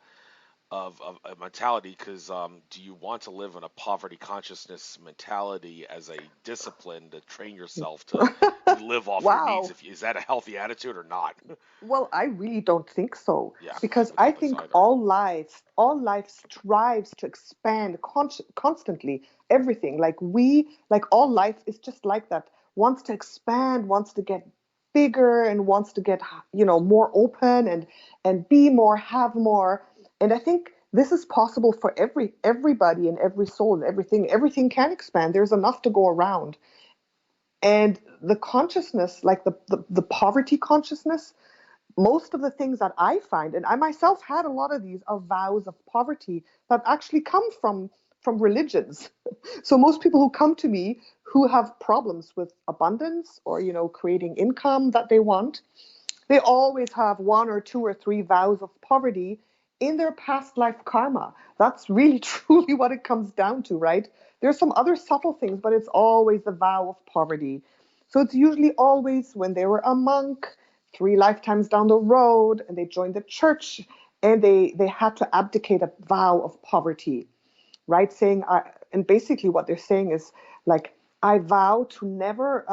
mentality? Because do you want to live in a poverty consciousness mentality as a discipline to train yourself to live off your needs? Wow. If is that a healthy attitude or not? Well, I really don't think so Yeah, because I I don't think so think either. all life strives to expand constantly. Everything, like all life is just like that. Wants to expand, wants to get bigger, and wants to get, more open and be more, have more. And I think this is possible for everybody and every soul and everything. Everything can expand. There's enough to go around. And the consciousness, like the poverty consciousness, most of the things that I find, and I myself had a lot of these, are vows of poverty that actually come from religions. So most people who come to me who have problems with abundance or creating income that they want, they always have one or two or three vows of poverty in their past life karma. That's really truly what it comes down to, right? There's some other subtle things, but it's always the vow of poverty. So it's usually always when they were a monk, three lifetimes down the road, and they joined the church, and they had to abdicate a vow of poverty, right? And basically what they're saying is like, I vow to never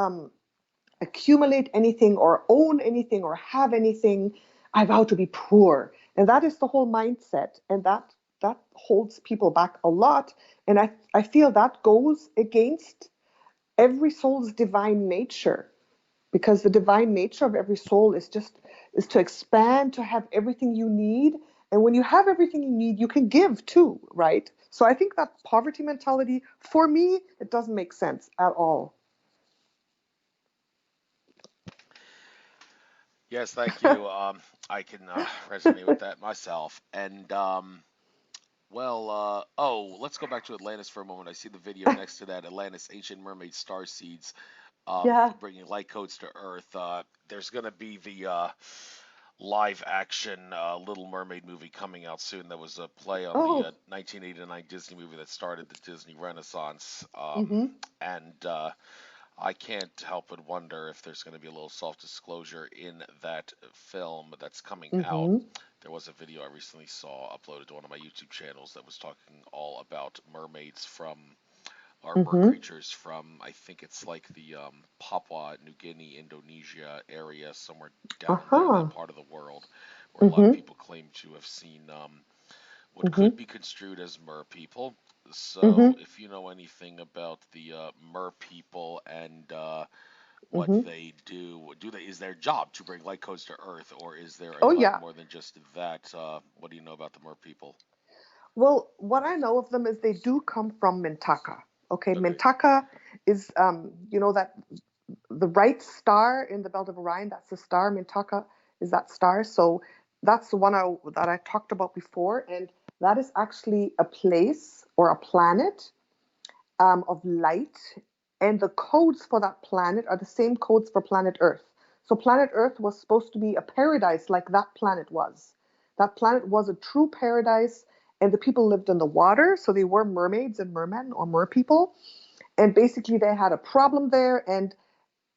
accumulate anything or own anything or have anything. I vow to be poor. And that is the whole mindset. And that holds people back a lot. And I feel that goes against every soul's divine nature, because the divine nature of every soul is to expand, to have everything you need. And when you have everything you need, you can give too, right? So I think that poverty mentality, for me, it doesn't make sense at all. Yes, thank you. I can resonate with that myself. And well, let's go back to Atlantis for a moment. I see the video next to that, Atlantis Ancient Mermaid Star Seeds, Yeah. bringing light codes to Earth. There's going to be the live action Little Mermaid movie coming out soon. That was a play on the Oh. 1989 Disney movie that started the Disney Renaissance. Mm-hmm. And I can't help but wonder if there's going to be a little self-disclosure in that film that's coming out. Mm-hmm. There was a video I recently saw uploaded to one of my YouTube channels that was talking all about mermaids from, or mer Mm-hmm. creatures from, I think it's like the Papua New Guinea, Indonesia area, somewhere down there in that Uh-huh. part of the world, where a lot of Mm-hmm. people claim to have seen what could Mm-hmm. be construed as mer people. So, Mm-hmm. if you know anything about the mer people and what Mm-hmm. they do they is their job to bring light codes to Earth, or is there a Oh lot yeah. more than just that? What do you know about the mer people? Well, what I know of them is they do come from Mintaka. Okay, Okay. Mintaka is that the right star in the belt of Orion, that's the star. Mintaka is that star. So that's the one that I talked about before. And that is actually a place or a planet of light. And the codes for that planet are the same codes for planet Earth. So planet Earth was supposed to be a paradise like that planet was. That planet was a true paradise, and the people lived in the water. So they were mermaids and mermen or mer people. And basically, they had a problem there, and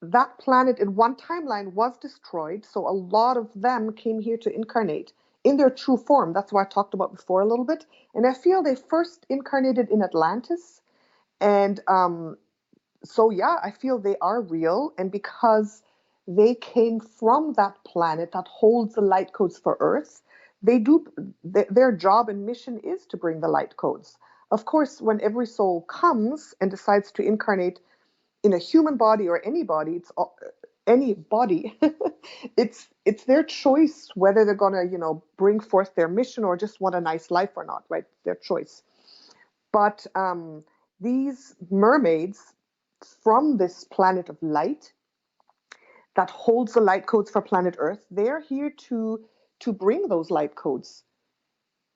that planet in one timeline was destroyed. So a lot of them came here to incarnate in their true form. That's what I talked about before a little bit. And I feel they first incarnated in Atlantis. And so, yeah, I feel they are real. And because they came from that planet that holds the light codes for Earth. They do their job and mission is to bring the light codes. Of course, when every soul comes and decides to incarnate in a human body or any body, any body, it's their choice whether they're gonna, bring forth their mission or just want a nice life or not, right? Their choice. But these mermaids from this planet of light that holds the light codes for planet Earth, they're here to bring those light codes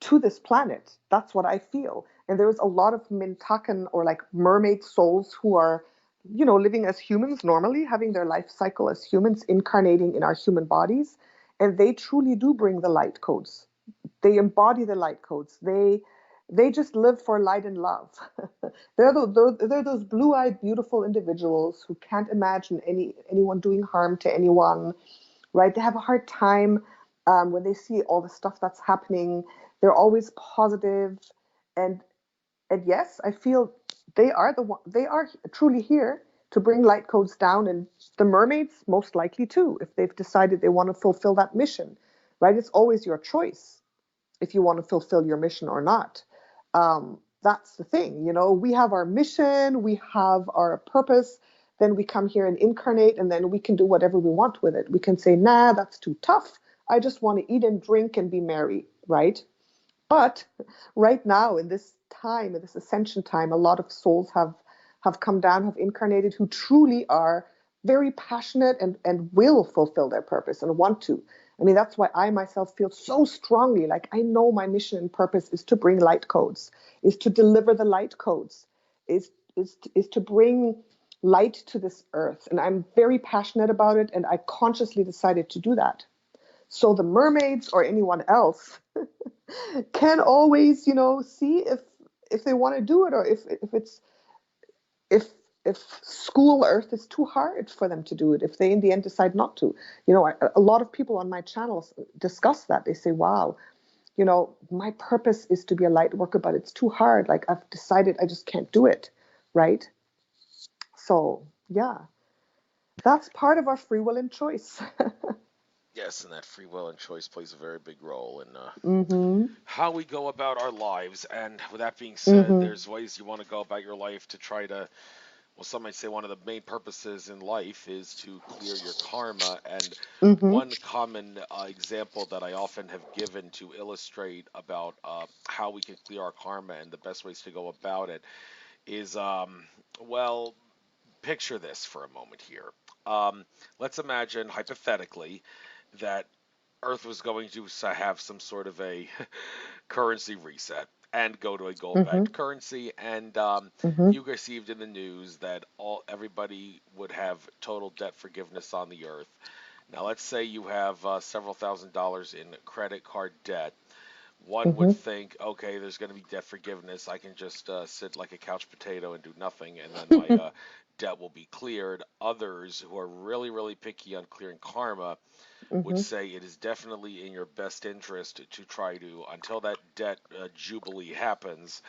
to this planet. That's what I feel. And there's a lot of Mintakan or like mermaid souls who are, living as humans normally, having their life cycle as humans, incarnating in our human bodies. And they truly do bring the light codes. They embody the light codes. They just live for light and love. They're those blue-eyed, beautiful individuals who can't imagine anyone doing harm to anyone, right? They have a hard time when they see all the stuff that's happening. They're always positive, and yes, I feel they are they are truly here to bring light codes down, and the mermaids most likely too, if they've decided they want to fulfill that mission, right? It's always your choice if you want to fulfill your mission or not. That's the thing, we have our mission, we have our purpose, then we come here and incarnate, and then we can do whatever we want with it. We can say, nah, that's too tough. I just want to eat and drink and be merry, right? But right now, in this time, in this ascension time, a lot of souls have come down, have incarnated, who truly are very passionate and will fulfill their purpose and want to. I mean, that's why I myself feel so strongly like I know my mission and purpose is to bring light codes, is to deliver the light codes, is to bring light to this earth. And I'm very passionate about it, and I consciously decided to do that. So the mermaids or anyone else can always, see if they want to do it, or if if school earth is too hard for them to do it, if they in the end decide not to. A lot of people on my channels discuss that. They say, wow, my purpose is to be a light worker, but it's too hard. Like, I've decided I just can't do it, right? So yeah, that's part of our free will and choice. Yes, and that free will and choice plays a very big role in Mm-hmm. how we go about our lives. And with that being said, Mm-hmm. there's ways you want to go about your life to try to, well, some might say one of the main purposes in life is to clear your karma. And Mm-hmm. one common example that I often have given to illustrate about how we can clear our karma and the best ways to go about it is, well, picture this for a moment here. Let's imagine hypothetically that Earth was going to have some sort of a currency reset and go to a Mm-hmm. gold-backed currency, and Mm-hmm. you received in the news that everybody would have total debt forgiveness on the Earth. Now, let's say you have several $1,000s in credit card debt. One would Mm-hmm. think, okay, there's going to be debt forgiveness. I can just sit like a couch potato and do nothing, and then my debt will be cleared. Others who are really, really picky on clearing karma would Mm-hmm. say it is definitely in your best interest to try to, until that debt jubilee happens,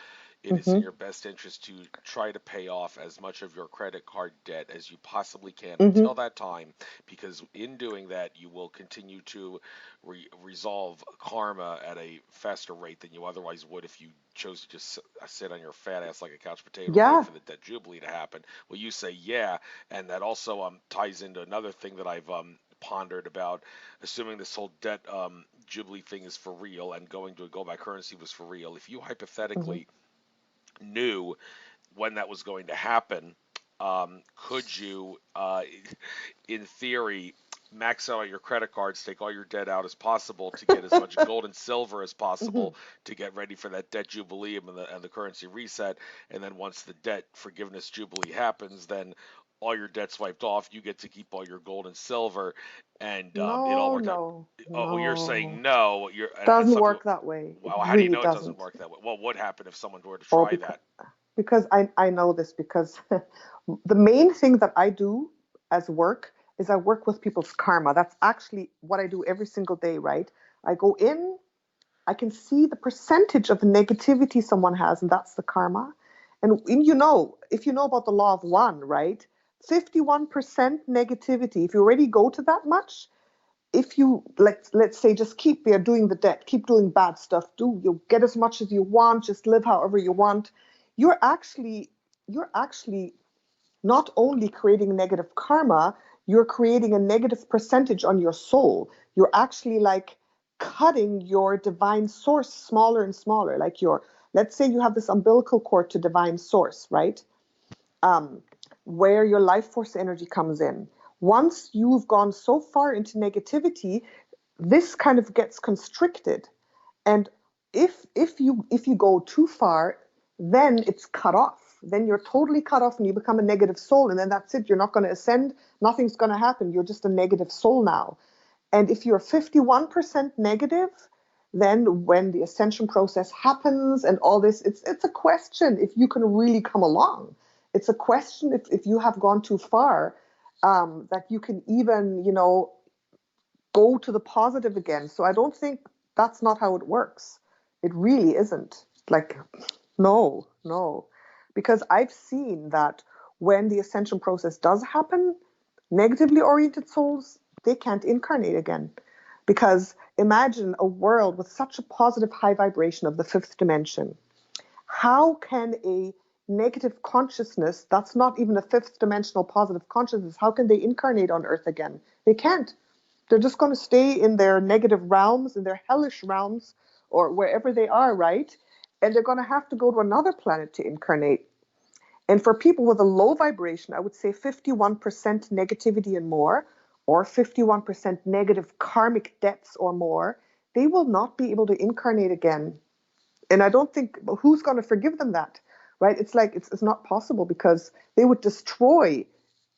it is in Mm-hmm. your best interest to try to pay off as much of your credit card debt as you possibly can Mm-hmm. until that time, because in doing that, you will continue to resolve karma at a faster rate than you otherwise would if you chose to just sit on your fat ass like a couch potato and wait Yeah. for the debt jubilee to happen. Well, you say, yeah, and that also ties into another thing that I've pondered about, assuming this whole debt jubilee thing is for real and going to a go by currency was for real. If you Mm-hmm. hypothetically knew when that was going to happen, could you, in theory, max out your credit cards, take all your debt out as possible to get as much gold and silver as Mm-hmm. possible to get ready for that debt jubilee and the currency reset? And then once the debt forgiveness jubilee happens, then all your debt's wiped off. You get to keep all your gold and silver, and it all No, worked out. no, Oh, you're no. saying no. And Doesn't some people, work that way. It well, how do you really know it doesn't doesn't. work that way? What would happen if someone were to Oh, try that? because I know this because the main thing that I do as work is I work with people's karma. That's actually what I do every single day, right? I go in, I can see the percentage of negativity someone has, and that's the karma. And if you know about the law of one, right? 51% negativity, if you already go to that much, if you let's say just keep there doing the debt, keep doing bad stuff, you get as much as you want, just live however you want, you're actually not only creating negative karma, you're creating a negative percentage on your soul. You're actually like cutting your divine source smaller and smaller. Like let's say you have this umbilical cord to divine source, right? Where your life force energy comes in. Once you've gone so far into negativity, this kind of gets constricted. And if you go too far, then it's cut off. Then you're totally cut off and you become a negative soul. And then that's it. You're not going to ascend. Nothing's going to happen. You're just a negative soul now. And if you're 51% negative, then when the ascension process happens and all this, it's a question if you can really come along. It's a question if you have gone too far, that you can even, go to the positive again. So I don't think that's not how it works. It really isn't. Like, no. Because I've seen that when the ascension process does happen, negatively oriented souls, they can't incarnate again. Because imagine a world with such a positive high vibration of the fifth dimension. How can a negative consciousness, that's not even a fifth dimensional positive consciousness, how can they incarnate on Earth again? They can't. They're just going to stay in their negative realms, in their hellish realms, or wherever they are, right? And they're going to have to go to another planet to incarnate. And for people with a low vibration, I would say 51% negativity and more, or 51% negative karmic debts or more, they will not be able to incarnate again. And I don't think, who's going to forgive them that, right? It's like, it's not possible, because they would destroy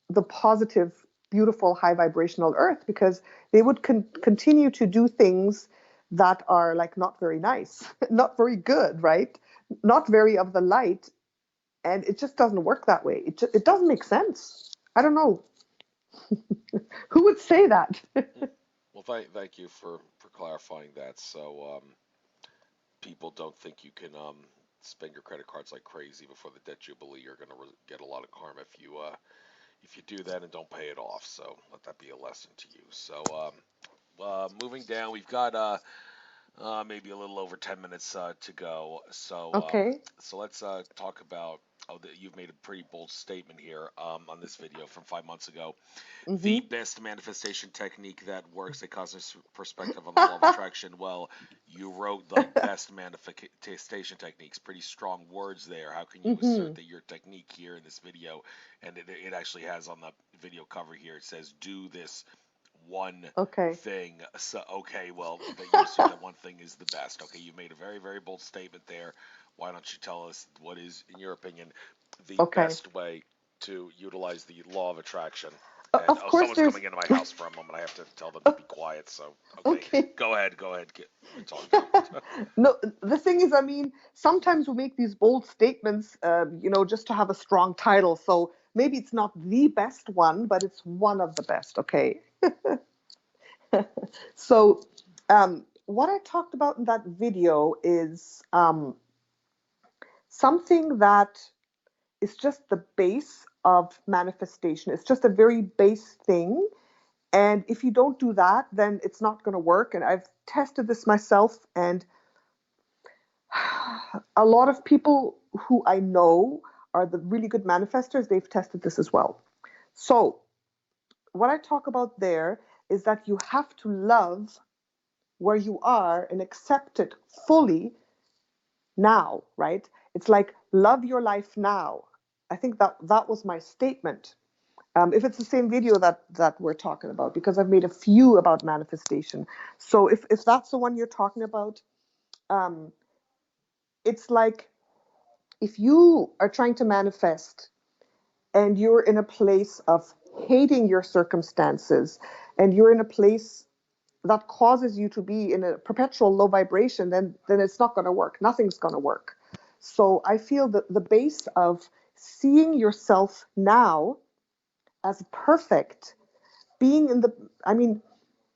the positive, beautiful, high vibrational Earth, because they would continue to do things that are like not very nice, not very good, right? Not very of the light. And it just doesn't work that way. It doesn't make sense. I don't know. Who would say that? Well, thank you for clarifying that. So people don't think you can spend your credit cards like crazy before the debt jubilee. You're going to get a lot of karma if you do that and don't pay it off. So let that be a lesson to you. So moving down, we've got maybe a little over 10 minutes to go. Okay. So let's talk about. You've made a pretty bold statement here on this video from 5 months ago. The best manifestation technique that works, a cosmic perspective on the law of attraction. Well, you wrote the best manifestation techniques. Pretty strong words there. How can you assert that your technique here in this video, and it actually has on the video cover here, it says, do this one thing. So, okay, well, you assume that one thing is the best. Okay, you made a very, very bold statement there. Why don't you tell us what is, in your opinion, the best way to utilize the law of attraction? And, of course, someone's coming into my house for a moment. I have to tell them to be quiet. So, okay. Go ahead. Talk. No, the thing is, I mean, sometimes we make these bold statements, just to have a strong title. So maybe it's not the best one, but it's one of the best. Okay. So, what I talked about in that video is something that is just the base of manifestation. It's just a very base thing. And if you don't do that, then it's not going to work. And I've tested this myself. And a lot of people who I know are the really good manifestors. They've tested this as well. So what I talk about there is that you have to love where you are and accept it fully now, right? It's like, love your life now. I think that was my statement. If it's the same video that we're talking about, because I've made a few about manifestation. So if that's the one you're talking about, it's like, if you are trying to manifest and you're in a place of hating your circumstances, and you're in a place that causes you to be in a perpetual low vibration, then it's not going to work. Nothing's going to work. So I feel that the base of seeing yourself now as perfect, being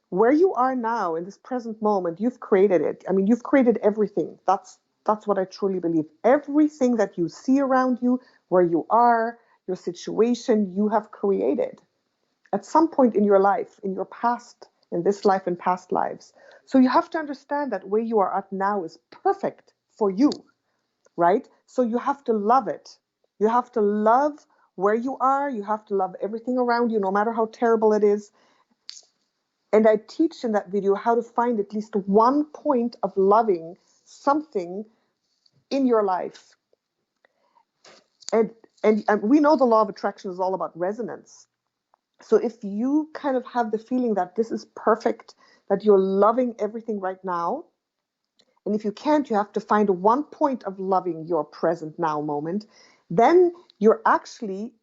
where you are now in this present moment, you've created it. I mean, you've created everything. That's what I truly believe. Everything that you see around you, where you are, your situation you have created at some point in your life, in your past, in this life and past lives. So you have to understand that where you are at now is perfect for you, right? So you have to love it. You have to love where you are. You have to love everything around you, no matter how terrible it is. And I teach in that video how to find at least one point of loving something in your life. And we know the law of attraction is all about resonance. So if you kind of have the feeling that this is perfect, that you're loving everything right now, and if you can't, you have to find one point of loving your present now moment, then you're actually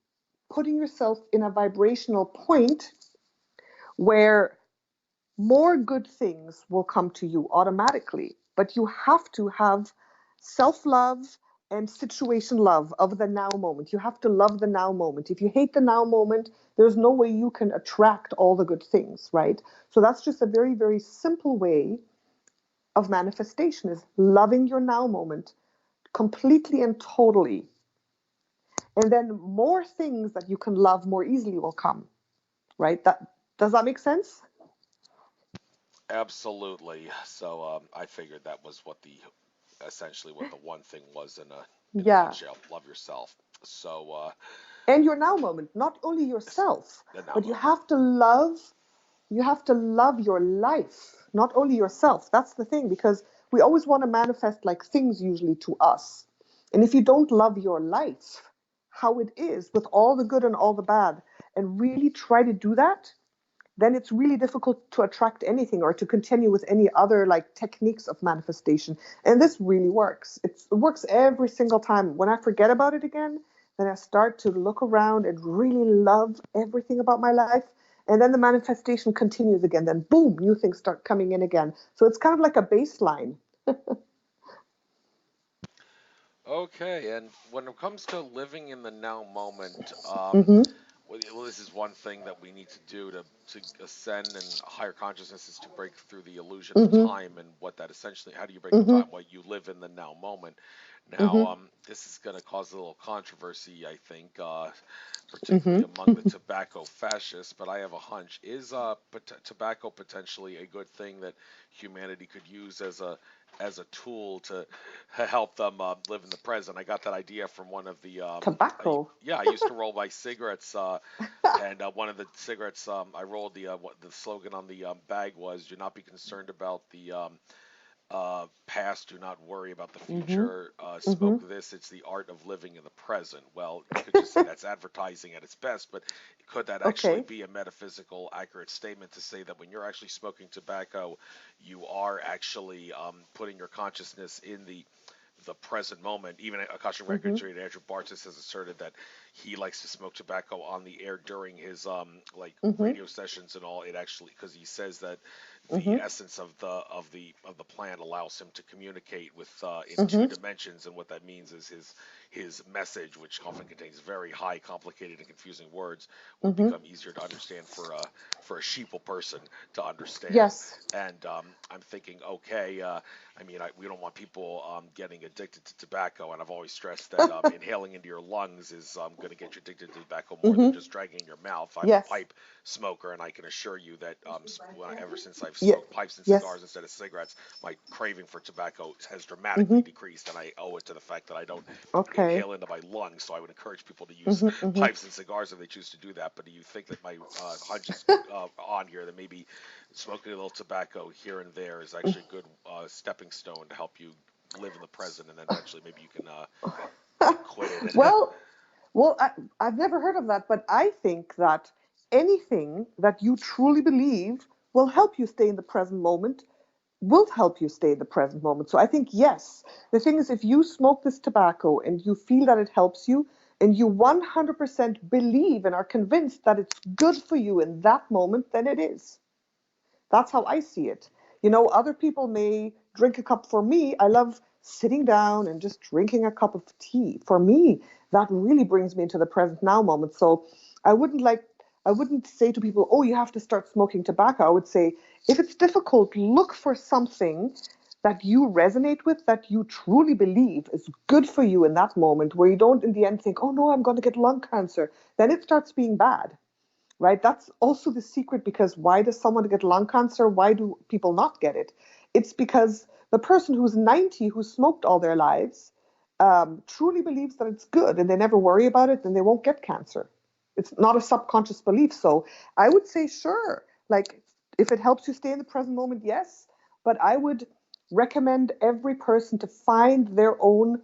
putting yourself in a vibrational point where more good things will come to you automatically. But you have to have self-love and situation love of the now moment. You have to love the now moment. If you hate the now moment, there's no way you can attract all the good things, right? So that's just a very, very simple way of manifestation, is loving your now moment completely and totally. And then more things that you can love more easily will come, right? Does that make sense? Absolutely. So I figured that was what the essentially what the one thing was in a Yeah. nutshell. Love yourself. So And your now moment, not only yourself, the now but moment. you have to love your life, not only yourself. That's the thing, because we always want to manifest like things usually to us. And if you don't love your life, how it is with all the good and all the bad, and really try to do that, then it's really difficult to attract anything or to continue with any other like techniques of manifestation. And this really works. It works every single time. When I forget about it again, then I start to look around and really love everything about my life. And then the manifestation continues again. Then boom, new things start coming in again. So it's kind of like a baseline. Okay, and when it comes to living in the now moment, Mm-hmm. well, this is one thing that we need to do to ascend and higher consciousness is to break through the illusion of Mm-hmm. time and what that essentially. How do you break through Mm-hmm. time? Well, you live in the now moment. Now, Mm-hmm. this is going to cause a little controversy, I think, Mm-hmm. particularly among the tobacco fascists. But I have a hunch: is tobacco potentially a good thing that humanity could use as a tool to help them live in the present? I got that idea from one of the Tobacco. yeah, I used to roll my cigarettes. And one of the cigarettes I rolled, what the slogan on the bag was, "Do not be concerned about the past, do not worry about the Mm-hmm. future. Mm-hmm. Smoke this, it's the art of living in the present." Well, you could just say that's advertising at its best, but could that actually Okay. be a metaphysical, accurate statement to say that when you're actually smoking tobacco, you are actually putting your consciousness in the present moment? Even Akashic Mm-hmm. Records reader Andrew Bartis has asserted that he likes to smoke tobacco on the air during his like Mm-hmm. radio sessions and all. It actually, because he says that the Mm-hmm. essence of the plant allows him to communicate with in two Mm-hmm. dimensions, and what that means is his message, which often contains very high, complicated, and confusing words, would Mm-hmm. become easier to understand for a sheeple person to understand. Yes. And I'm thinking, okay, I mean, we don't want people getting addicted to tobacco, and I've always stressed that inhaling into your lungs is going to get you addicted to tobacco more than Mm-hmm. just dragging in your mouth. I'm a Yes. pipe smoker, and I can assure you that ever since I've Yeah. smoked pipes and Yes. cigars instead of cigarettes, my craving for tobacco has dramatically Mm-hmm. decreased, and I owe it to the fact that I don't Okay. inhale into my lungs. So I would encourage people to use Mm-hmm. Mm-hmm. pipes and cigars if they choose to do that. But do you think that my hunch is on here that maybe smoking a little tobacco here and there is actually a good stepping stone to help you live in the present, and then eventually maybe you can quit it? Well, I've never heard of that, but I think that anything that you truly believe will help you stay in the present moment will help you stay in the present moment. So I think, yes, the thing is, if you smoke this tobacco and you feel that it helps you, and you 100% believe and are convinced that it's good for you in that moment, then it is. That's how I see it. You know, other people may drink a cup. For me, I love sitting down and just drinking a cup of tea. For me, that really brings me into the present now moment. So I wouldn't like, I wouldn't say to people, oh, you have to start smoking tobacco. I would say, if it's difficult, look for something that you resonate with, that you truly believe is good for you in that moment, where you don't in the end think, oh no, I'm going to get lung cancer, then it starts being bad, right? That's also the secret, because why does someone get lung cancer? Why do people not get it? It's because the person who's 90, who smoked all their lives, truly believes that it's good and they never worry about it, then they won't get cancer. It's not a subconscious belief. So I would say, sure, like if it helps you stay in the present moment, yes. But I would recommend every person to find their own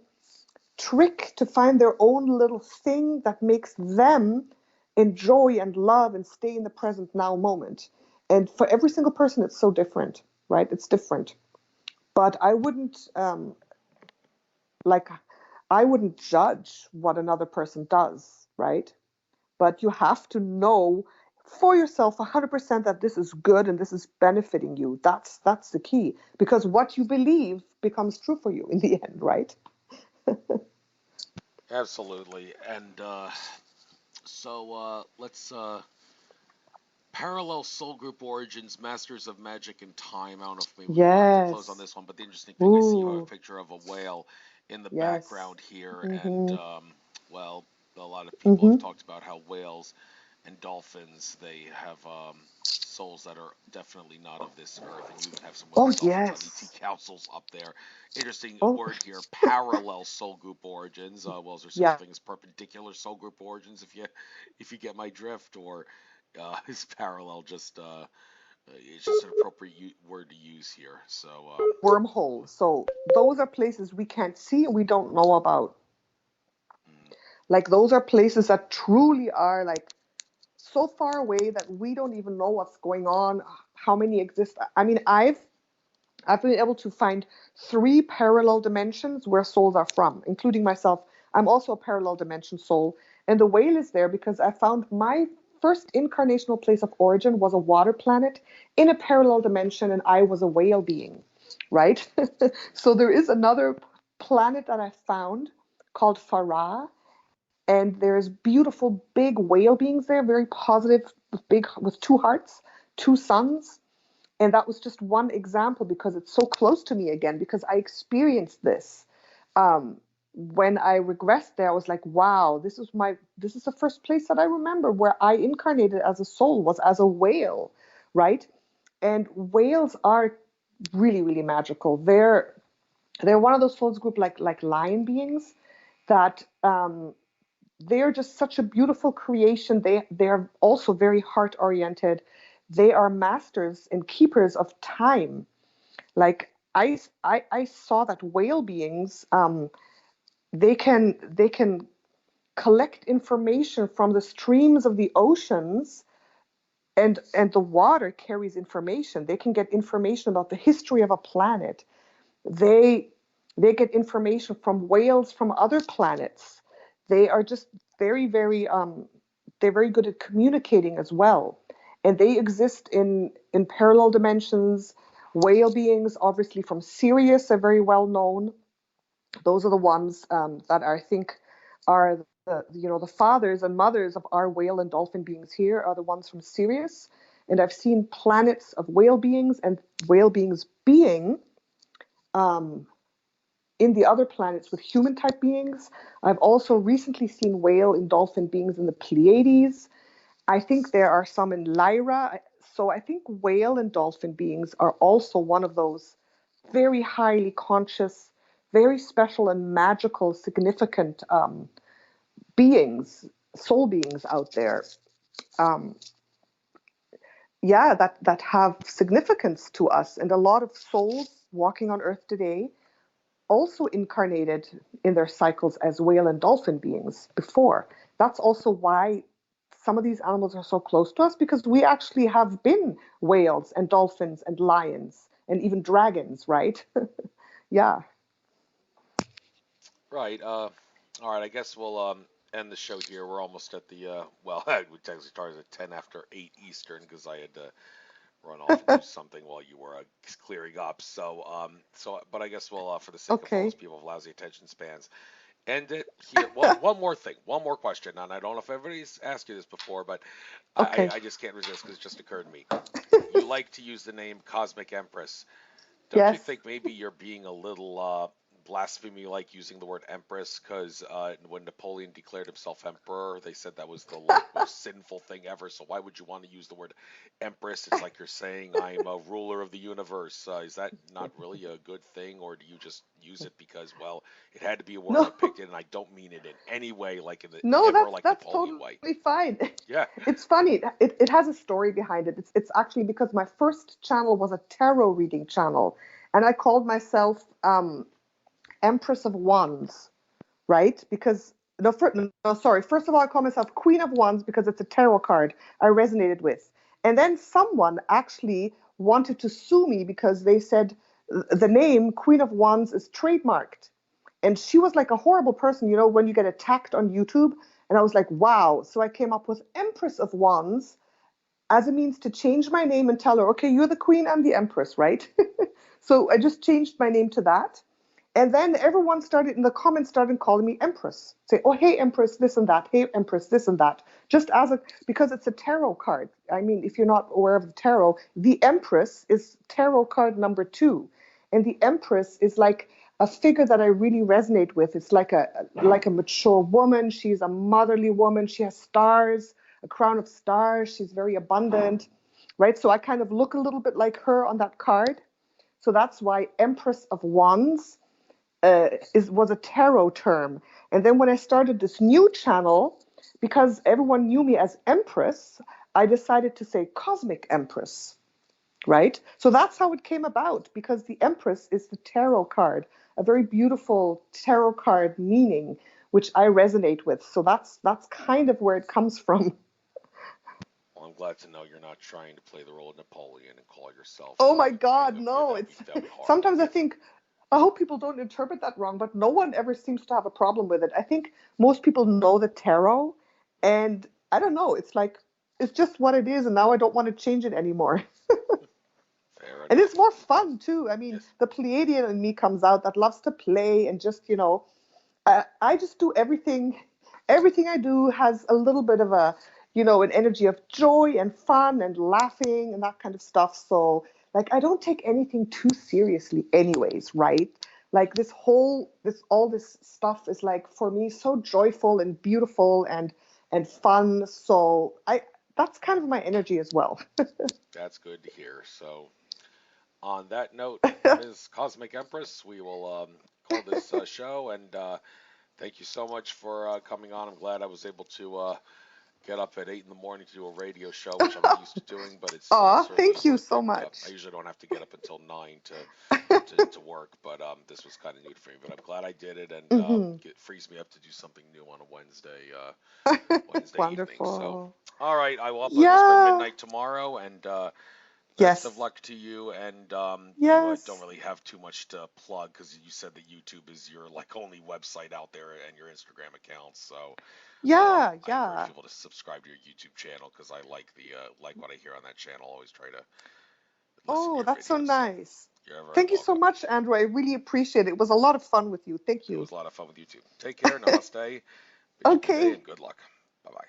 trick, to find their own little thing that makes them enjoy and love and stay in the present now moment. And for every single person, it's so different, right? It's different. But I wouldn't like I wouldn't judge what another person does, right? But you have to know for yourself 100% that this is good and this is benefiting you. That's the key, because what you believe becomes true for you in the end, right? Absolutely. And let's parallel soul group origins, masters of magic and time. I don't know if maybe we'll have to close on Yes. this one, but the interesting thing, I see you have a Ooh, picture of a whale in the yes. background here, and Mm-hmm. well, a lot of people have Mm-hmm. talked about how whales and dolphins, they have souls that are definitely not of this earth, and you even have some whales Oh, and dolphins on ET yes. councils up there. Interesting Oh, word here, parallel soul group origins. Well, is there such a yeah. thing as perpendicular soul group origins, if you get my drift, or is parallel just it's just an appropriate word to use here. So Wormhole. So those are places we can't see and we don't know about. mm, Like those are places that truly are like so far away that we don't even know what's going on, how many exist. I mean, I've been able to find 3 parallel dimensions where souls are from, including myself. I'm also a parallel dimension soul. And the whale is there because I found my first incarnational place of origin was a water planet in a parallel dimension, and I was a whale being, right? So there is another planet that I found called Farah, and there's beautiful big whale beings there, very positive, big with 2 hearts, 2 suns, and that was just one example because it's so close to me again, because I experienced this. When I regressed there, I was like, wow, this is the first place that I remember where I incarnated as a soul, was as a whale, right? And whales are really, really magical. They're one of those souls group like lion beings that they're just such a beautiful creation. They're also very heart oriented. They are masters and keepers of time. Like I saw that whale beings, they can collect information from the streams of the oceans, and the water carries information. They can get information about the history of a planet. They they get information from whales from other planets. They are just very, very they're very good at communicating as well. And they exist in parallel dimensions. Whale beings, obviously from Sirius, are very well known. Those are the ones that I think are the fathers and mothers of our whale and dolphin beings here are the ones from Sirius. And I've seen planets of whale beings and whale beings being um, in the other planets with human type beings. I've also recently seen whale and dolphin beings in the Pleiades. I think there are some in Lyra. So I think whale and dolphin beings are also one of those very highly conscious, very special and magical, significant beings, soul beings out there. Um, yeah, that have significance to us. And a lot of souls walking on Earth today also incarnated in their cycles as whale and dolphin beings before. That's also why some of these animals are so close to us, because we actually have been whales and dolphins and lions and even dragons, right? Yeah. right. All right. I guess we'll end the show here. We're almost at the well, we technically started at 10 after 8 Eastern because I had to run off and do something while you were clearing up. But I guess we'll, for the sake of all those Okay. people with lousy attention spans, end it here. Well, one more thing, one more question, and I don't know if everybody's asked you this before, but I, Okay. I just can't resist because it just occurred to me. You like to use the name Cosmic Empress. Don't you Yes. think maybe you're being a little blasphemy like using the word empress? Because when Napoleon declared himself emperor, they said that was the most sinful thing ever. So why would you want to use the word empress? It's like you're saying I'm a ruler of the universe. Is that not really a good thing, or do you just use it because, well, it had to be a word I No, picked it, and I don't mean it in any way like in the no, ever like that's Napoleon totally way? fine. Yeah. It's funny. It has a story behind it. It's actually because my first channel was a tarot reading channel, and I called myself Empress of Wands, right? Because no, sorry. First of all, I call myself Queen of Wands because it's a tarot card I resonated with. And then someone actually wanted to sue me because they said the name Queen of Wands is trademarked. And she was like a horrible person, you know, when you get attacked on YouTube. And I was like, wow. So I came up with Empress of Wands as a means to change my name and tell her, okay, you're the queen, I'm the empress, right? So I just changed my name to that. And then everyone started in the comments started calling me Empress. Say, oh, hey, Empress, this and that. Hey, Empress, this and that. Just as a, because it's a tarot card. I mean, if you're not aware of the tarot, the Empress is tarot card number 2. And the Empress is like a figure that I really resonate with. It's like a mature woman. She's a motherly woman. She has stars, a crown of stars. She's very abundant, right? So I kind of look a little bit like her on that card. So that's why Empress of Wands was a tarot term. And then when I started this new channel, because everyone knew me as Empress, I decided to say Cosmic Empress, right? So that's how it came about, because the Empress is the tarot card, a very beautiful tarot card meaning, which I resonate with. So that's kind of where it comes from. Well, I'm glad to know you're not trying to play the role of Napoleon and call yourself Oh my king God, of your. no! That would be It's that would be horrible. sometimes I think I hope people don't interpret that wrong, but no one ever seems to have a problem with it. I think most people know the tarot, and I don't know. It's like it's just what it is, and now I don't want to change it anymore. Fair And it's enough. more fun too. I mean, Yes. the Pleiadian in me comes out that loves to play and just, I just do everything. Everything I do has a little bit of an energy of joy and fun and laughing and that kind of stuff. So, like, I don't take anything too seriously, anyways, right? Like all this stuff is like for me so joyful and beautiful and fun. So that's kind of my energy as well. That's good to hear. So, on that note, Ms. Cosmic Empress, we will call this show. And thank you so much for coming on. I'm glad I was able to get up at 8 in the morning to do a radio show, which I'm not used to doing, but it's Aw, certainly thank you worth so it. I much. usually don't have to get up until 9 to work, but this was kind of new for me. But I'm glad I did it, and Hmm. it frees me up to do something new on a Wednesday evening. So, Wonderful. all right, I will upload this by Yeah. midnight tomorrow, and best of Yes. luck to you. And you don't Yes. really have too much to plug because you said that YouTube is your like only website out there and your Instagram account. So Yeah. I encourage Yeah. people to subscribe to your YouTube channel because I like the like what I hear on that channel. I always try to listen to Oh, your that's so videos. So nice. you're very Thank you so welcome. much, Andrew. I really appreciate it. It was a lot of fun with you. Thank It you. was a lot of fun with you too. Take care. Namaste. Bid you good day Okay. and good luck. Bye bye.